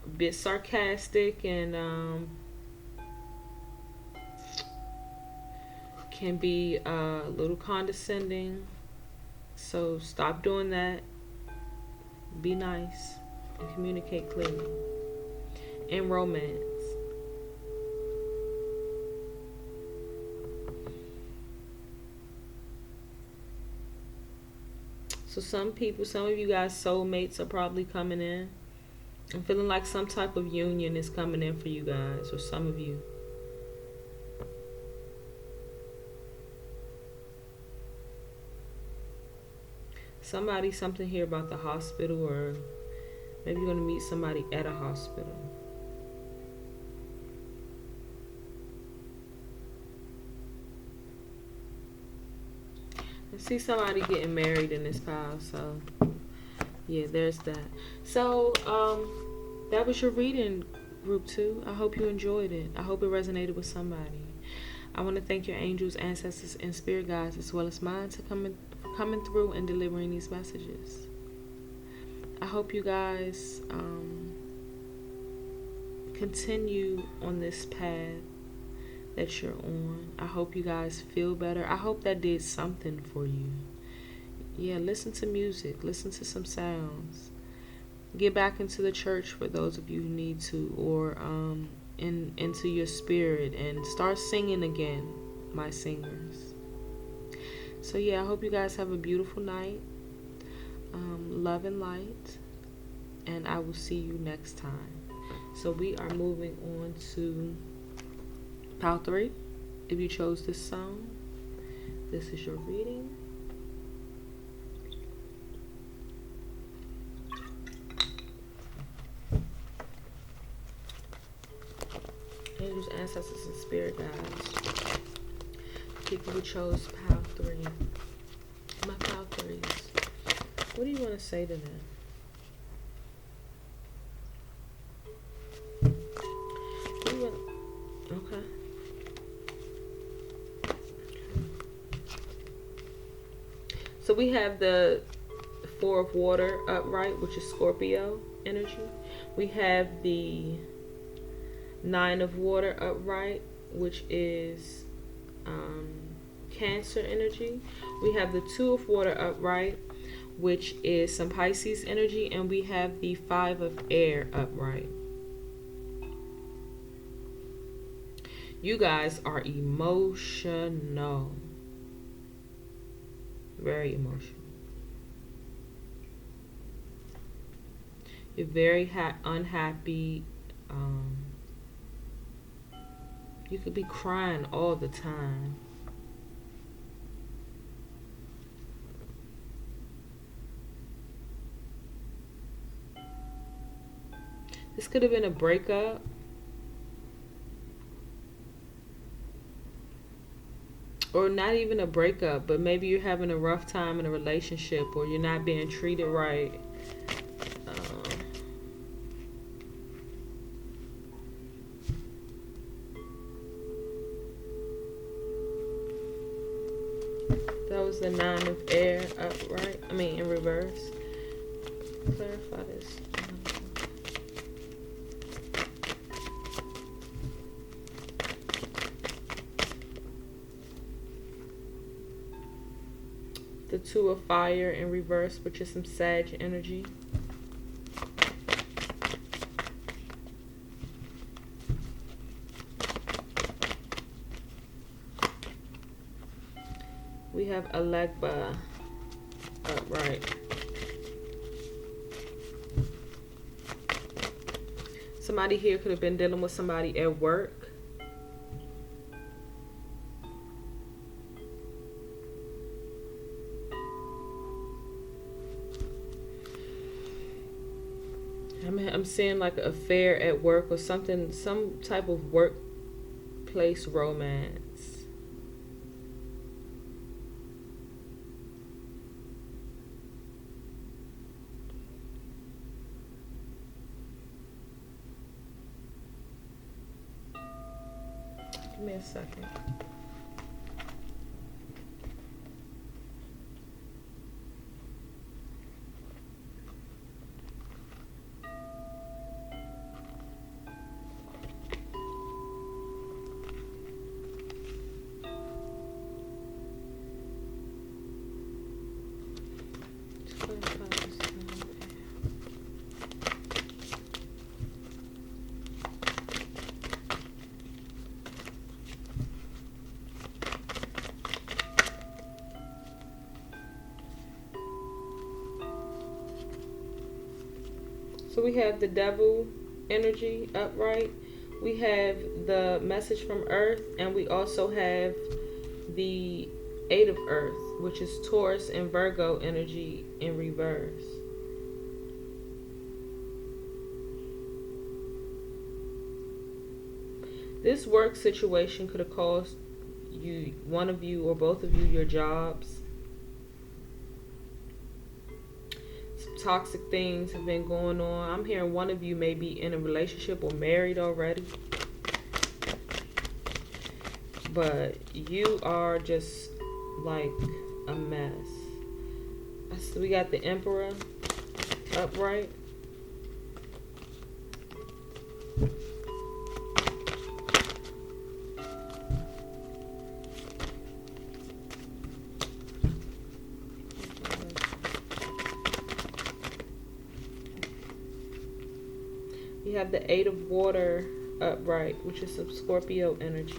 [SPEAKER 1] a bit sarcastic and can be a little condescending. So stop doing that. Be nice and communicate clearly. In romance. So some of you guys, soulmates are probably coming in. I'm feeling like some type of union is coming in for you guys, or some of you. Something here about the hospital, or maybe you're going to meet somebody at a hospital. I see somebody getting married in this pile, so yeah, there's that. So that was your reading, group 2. I hope you enjoyed it. I hope it resonated with somebody. I want to thank your angels, ancestors, and spirit guides, as well as mine, for coming through and delivering these messages. I hope you guys continue on this path that you're on. I hope you guys feel better. I hope that did something for you. Yeah, listen to music, listen to some sounds. Get back into the church for those of you who need to, or into your spirit, and start singing again, my singers. So yeah, I hope you guys have a beautiful night. Love and light, and I will see you next time. So we are moving on to pile 3. If you chose this song, this is your reading. Angels, ancestors, and spirit guides. People who chose pile 3. My pile 3s. What do you want to say to them? What do you want? Okay. So we have the 4 of water upright, which is Scorpio energy. We have the 9 of water upright, which is Cancer energy. We have the 2 of water upright, which is some Pisces energy, and we have the 5 of air upright. You guys are emotional. Very emotional. You're very unhappy. You could be crying all the time. This could have been a breakup. Or not even a breakup, but maybe you're having a rough time in a relationship, or you're not being treated right. That was the 9 of air upright. I mean, in reverse. Clarify this. The 2 of fire in reverse, which is some Sag energy. We have Alegba upright. Somebody here could have been dealing with somebody at work. I'm seeing like an affair at work or something, some type of workplace romance. Give me a second. So we have the devil energy upright. We have the message from Earth, and we also have the 8 of Earth, which is Taurus and Virgo energy in reverse. This work situation could have cost you, one of you or both of you, your jobs. Toxic things have been going on. I'm hearing one of you may be in a relationship or married already, but you are just like a mess. So we got the Emperor upright. You have the Eight of Water upright, which is some Scorpio energy.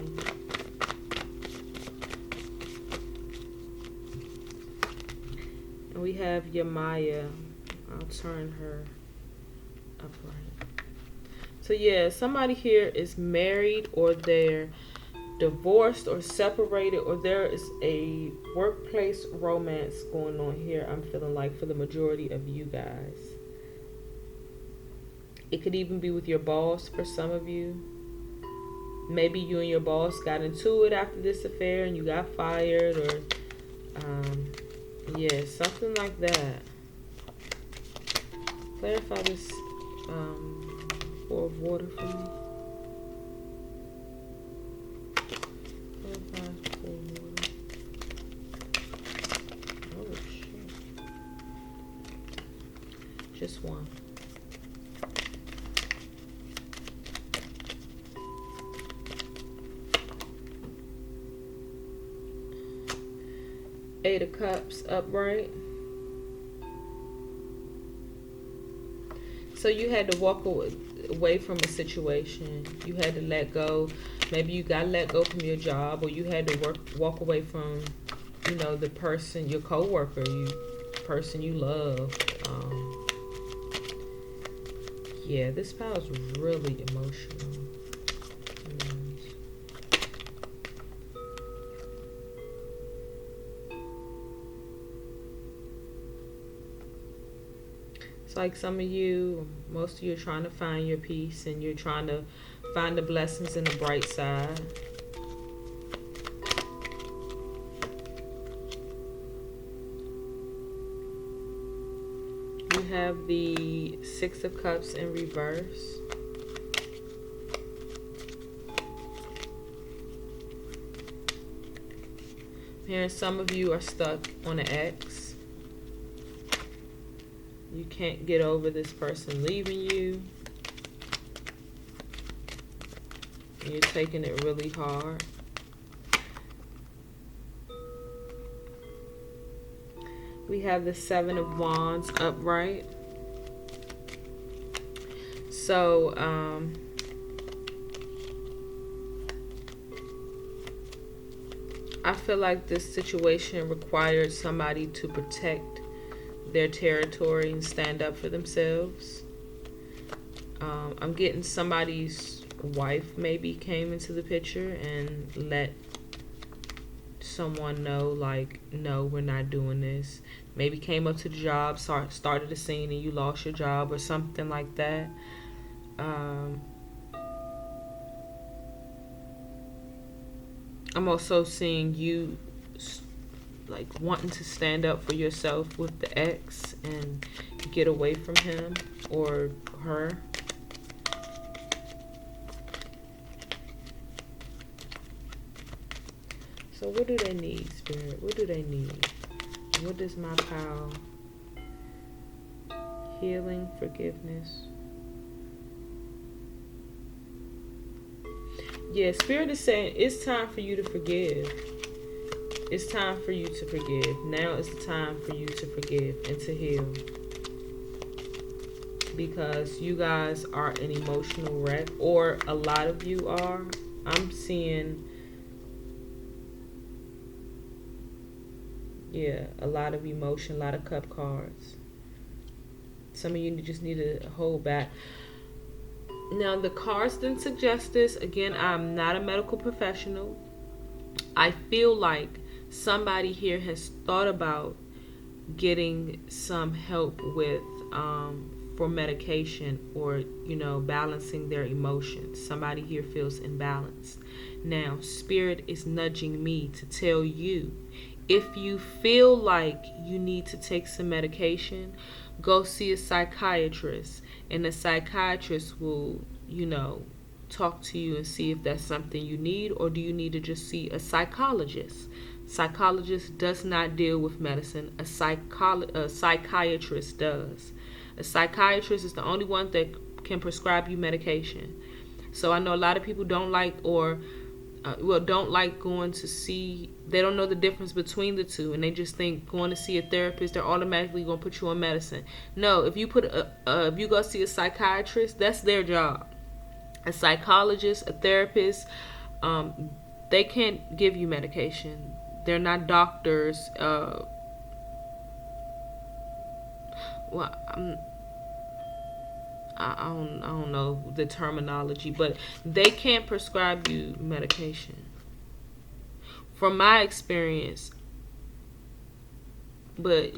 [SPEAKER 1] And we have Yamaya. I'll turn her upright. So yeah, somebody here is married, or they're divorced or separated, or there is a workplace romance going on here, I'm feeling like, for the majority of you guys. It could even be with your boss for some of you. Maybe you and your boss got into it after this affair and you got fired, or yeah, something like that. Clarify this Four of Water for me. Clarify Four of Water. Oh shit. Just one. Eight of Cups upright. So you had to walk away from a situation. You had to let go. Maybe you got let go from your job, or you had to walk away from, the person, your coworker, person you love. Yeah, this pile is really emotional. It's like some of you, most of you are trying to find your peace, and you're trying to find the blessings in the bright side. You have the Six of Cups in reverse. Here, some of you are stuck on an ex. You can't get over this person leaving you. You're taking it really hard. We have the Seven of Wands upright. So, I feel like this situation required somebody to protect their territory and stand up for themselves. I'm getting somebody's wife maybe came into the picture and let someone know, like, no, we're not doing this. Maybe came up to the job, started a scene, and you lost your job or something like that. I'm also seeing you like wanting to stand up for yourself with the ex and get away from him or her. So what do they need, Spirit? What do they need? What does my pal? Healing, forgiveness. Yeah, Spirit is saying it's time for you to forgive. It's time for you to forgive. Now is the time for you to forgive and to heal. Because you guys are an emotional wreck, or a lot of you are. I'm seeing, yeah, a lot of emotion, a lot of cup cards. Some of you just need to hold back. Now, the cards didn't suggest this. Again, I'm not a medical professional. I feel like somebody here has thought about getting some help with for medication, or balancing their emotions. Somebody here feels imbalanced. Now, Spirit is nudging me to tell you, if you feel like you need to take some medication, go see a psychiatrist, and the psychiatrist will talk to you and see if that's something you need, or do you need to just see a psychologist. Psychologist does not deal with medicine. A psychiatrist does. A psychiatrist is the only one that can prescribe you medication. So I know a lot of people don't like don't like going to see. They don't know the difference between the two, and they just think going to see a therapist, they're automatically going to put you on medicine. No, if you if you go see a psychiatrist, that's their job. A psychologist, a therapist, they can't give you medication. They're not doctors. Well, I don't know the terminology, but they can't prescribe you medication. From my experience, but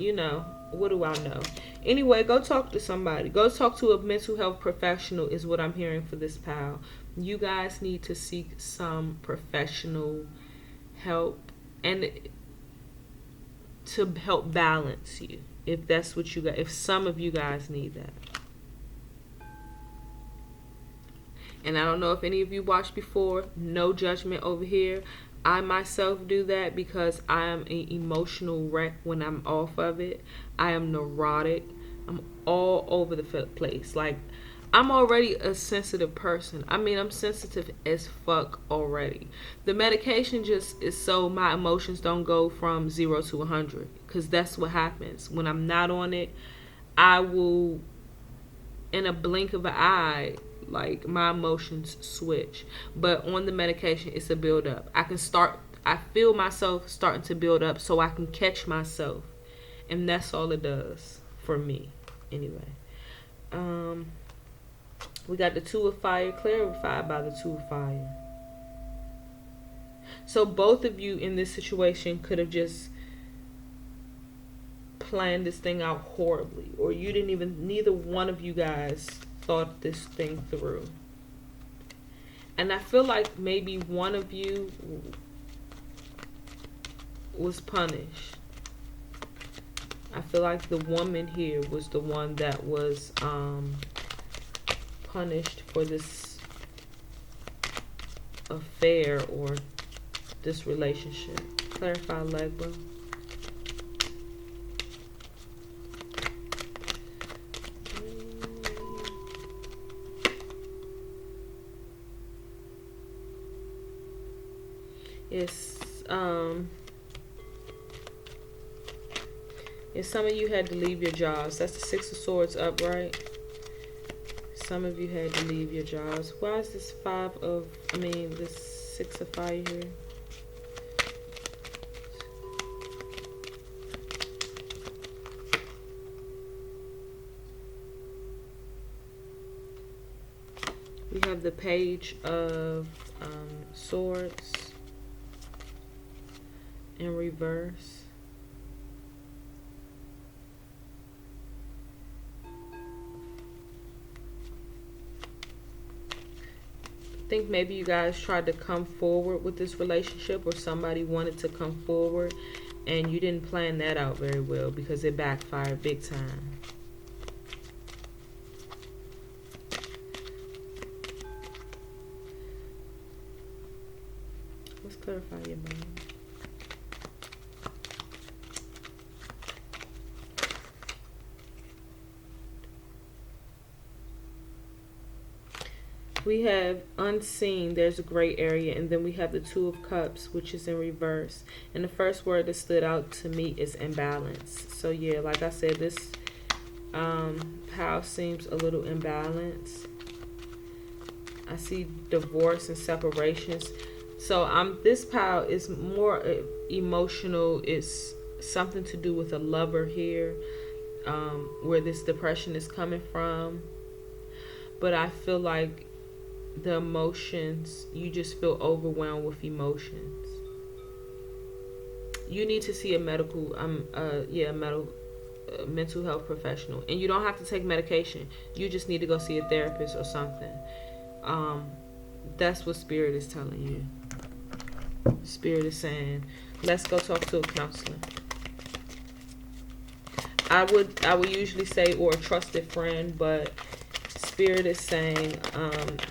[SPEAKER 1] what do I know? Anyway, go talk to somebody. Go talk to a mental health professional is what I'm hearing for this pal. You guys need to seek some professional help and to help balance you. If that's what you got, if some of you guys need that. And I don't know if any of you watched before. No judgment over here. I myself do that because I am an emotional wreck when I'm off of it. I am neurotic. I'm all over the place. Like, I'm already a sensitive person. I mean, I'm sensitive as fuck already. The medication just is so my emotions don't go from 0 to 100. Because that's what happens. When I'm not on it, I will, in a blink of an eye, like, my emotions switch. But on the medication, it's a build up. I feel myself starting to build up so I can catch myself. And that's all it does for me. Anyway. We got the Two of Fire clarified by the Two of Fire. So both of you in this situation could have just planned this thing out horribly. Or neither one of you guys thought this thing through. And I feel like maybe one of you was punished. I feel like the woman here was the one that was punished for this affair or this relationship. Clarify, Legba. Yes, some of you had to leave your jobs. That's the Six of Swords upright. Some of you had to leave your jobs. Why is this this Six of Fire here? We have the Page of Swords in reverse. I think maybe you guys tried to come forward with this relationship, or somebody wanted to come forward, and you didn't plan that out very well because it backfired big time. Let's clarify your mind. We have unseen, there's a gray area, and then we have the Two of Cups, which is in reverse. And the first word that stood out to me is imbalance. So yeah, like I said, this house seems a little imbalanced. I see divorce and separations. So this pile is more emotional. It's something to do with a lover here, where this depression is coming from. But I feel like the emotions, you just feel overwhelmed with emotions. You need to see a mental health professional, and you don't have to take medication. You just need to go see a therapist or something. That's what Spirit is telling you. Spirit is saying, let's go talk to a counselor. I would usually say, or a trusted friend, but Spirit is saying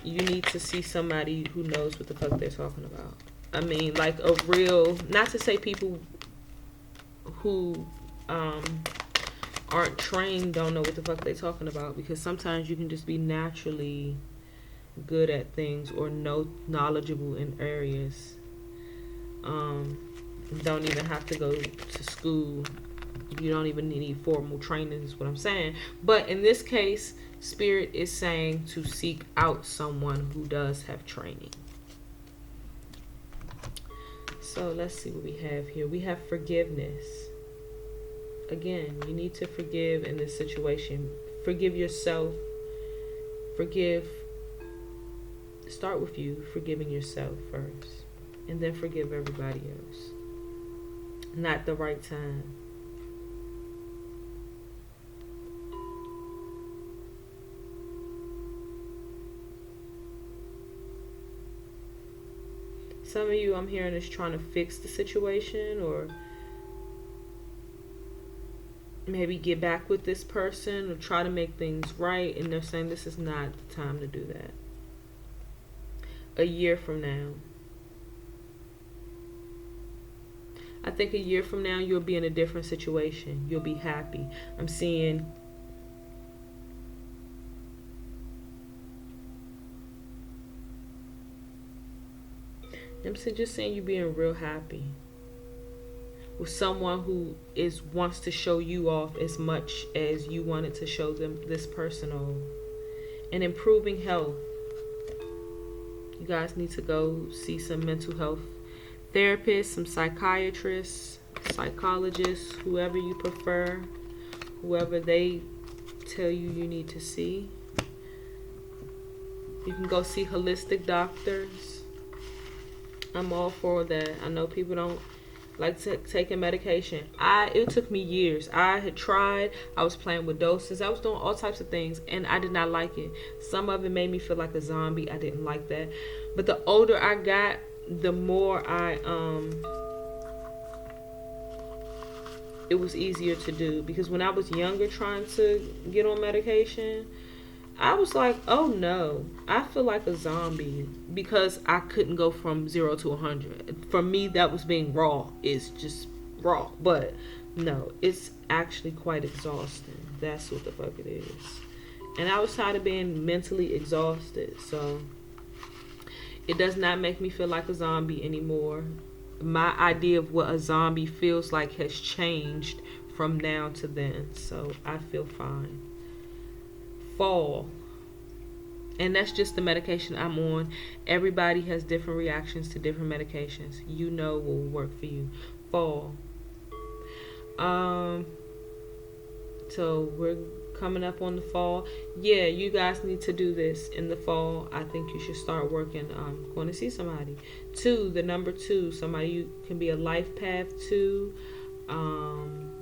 [SPEAKER 1] you need to see somebody who knows what the fuck they're talking about. I mean, like a real, not to say people who aren't trained don't know what the fuck they talking about, because sometimes you can just be naturally good at things or knowledgeable in areas. Don't even have to go to school. You don't even need formal training is what I'm saying. But in this case, Spirit is saying to seek out someone who does have training. So let's see what we have here. We have forgiveness. Again, you need to forgive in this situation. Forgive yourself. Forgive. Start with you, forgiving yourself first. And then forgive everybody else. Not the right time. Some of you I'm hearing is trying to fix the situation, or maybe get back with this person or try to make things right, and they're saying this is not the time to do that. A year from now. I think a year from now you'll be in a different situation. You'll be happy. I'm seeing just saying you being real happy with someone who wants to show you off as much as you wanted to show them this person off. And improving health. You guys need to go see some mental health therapists, some psychiatrists, psychologists, whoever you prefer, whoever they tell you need to see. You can go see holistic doctors. I'm all for that. I know people don't like taking medication. It took me years. I had tried. I was playing with doses. I was doing all types of things, and I did not like it. Some of it made me feel like a zombie. I didn't like that. But the older I got, the more it was easier to do. Because when I was younger trying to get on medication, I was like, oh no, I feel like a zombie, because I couldn't go from 0 to 100. For me, that was being raw. It's just raw. But no, it's actually quite exhausting. That's what the fuck it is. And I was tired of being mentally exhausted. So it does not make me feel like a zombie anymore. My idea of what a zombie feels like has changed from now to then. So I feel fine. Fall. And that's just the medication I'm on. Everybody has different reactions to different medications. You know what will work for you. Fall. So we're coming up on the fall. Yeah, you guys need to do this in the fall. I think you should start working. Going to see somebody. 2, the number 2. Somebody you can be a life path to. I'm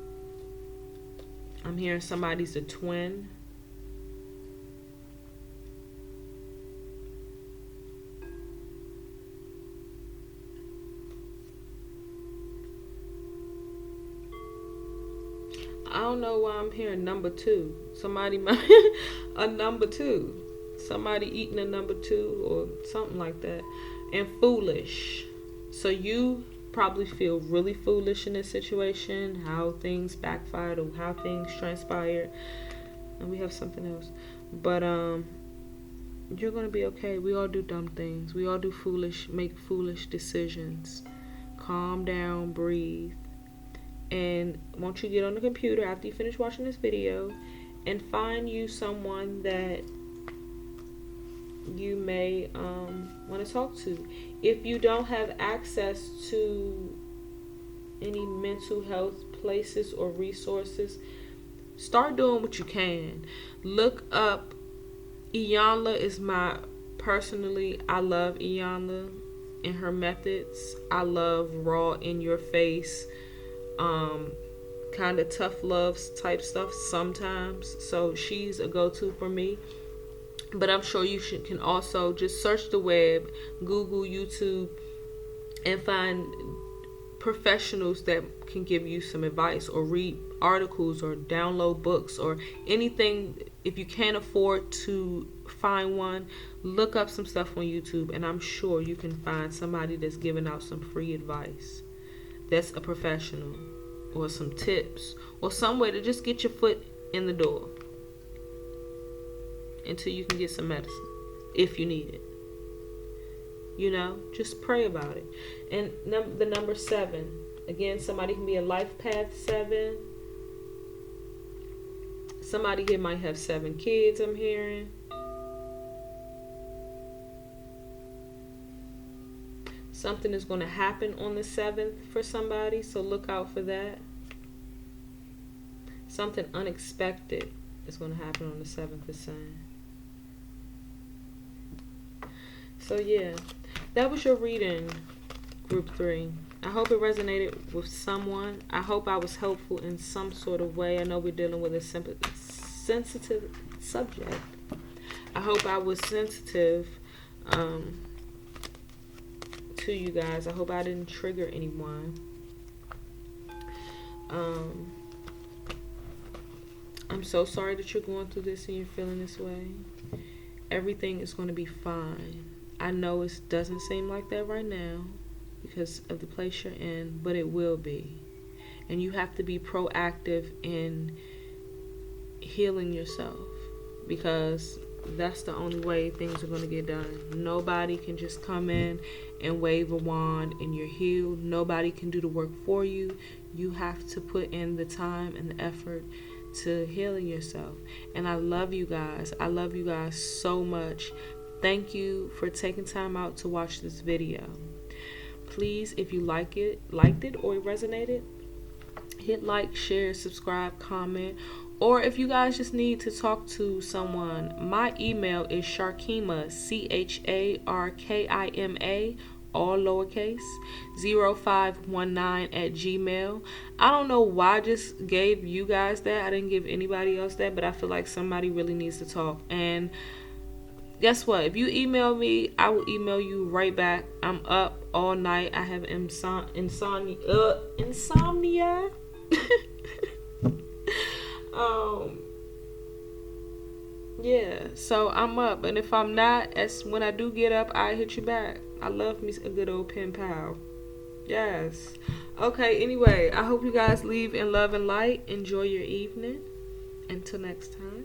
[SPEAKER 1] hearing somebody's a twin. I don't know why I'm hearing number 2. Somebody might a number 2. Somebody eating a number 2 or something like that. And foolish. So you probably feel really foolish in this situation, how things backfired or how things transpired. And we have something else. But you're gonna be okay. We all do dumb things. We all do make foolish decisions. Calm down, breathe. And won't you get on the computer after you finish watching this video and find you someone that you may want to talk to. If you don't have access to any mental health places or resources, start doing what you can. Look up Iyanla is I love Iyanla and her methods. I love raw in your face, kind of tough love type stuff sometimes. So she's a go-to for me. But I'm sure you can also just search the web, Google, YouTube, and find professionals that can give you some advice, or read articles or download books or anything. If you can't afford to find one, look up some stuff on YouTube, and I'm sure you can find somebody that's giving out some free advice. That's a professional, or some tips, or some way to just get your foot in the door until you can get some medicine, if you need it. You know, just pray about it. And the number 7, again, somebody can be a life path 7. Somebody here might have 7 kids, I'm hearing. Something is going to happen on the 7th for somebody, so look out for that. Something unexpected is going to happen on the 7th of Sun. So yeah, that was your reading, group 3. I hope it resonated with someone. I hope I was helpful in some sort of way. I know we're dealing with a sensitive subject. I hope I was sensitive to you guys. I hope I didn't trigger anyone. I'm so sorry that you're going through this and you're feeling this way. Everything is going to be fine. I know it doesn't seem like that right now because of the place you're in, but it will be. And you have to be proactive in healing yourself, because that's the only way things are going to get done. Nobody can just come in and wave a wand and you're healed. Nobody can do the work for you. You have to put in the time and the effort to healing yourself. And I love you guys. I love you guys so much. Thank you for taking time out to watch this video. Please, if you liked it or it resonated, hit like, share, subscribe, comment. Or if you guys just need to talk to someone, my email is Sharkima, CHARKIMA, all lowercase, 0519 @gmail. I don't know why I just gave you guys that. I didn't give anybody else that, but I feel like somebody really needs to talk. And guess what? If you email me, I will email you right back. I'm up all night. I have insomnia. Yeah, so I'm up, and if I'm not, as when I do get up, I hit you back. I love me a good old pen pal. Yes. Okay, anyway, I hope you guys leave in love and light. Enjoy your evening. Until next time.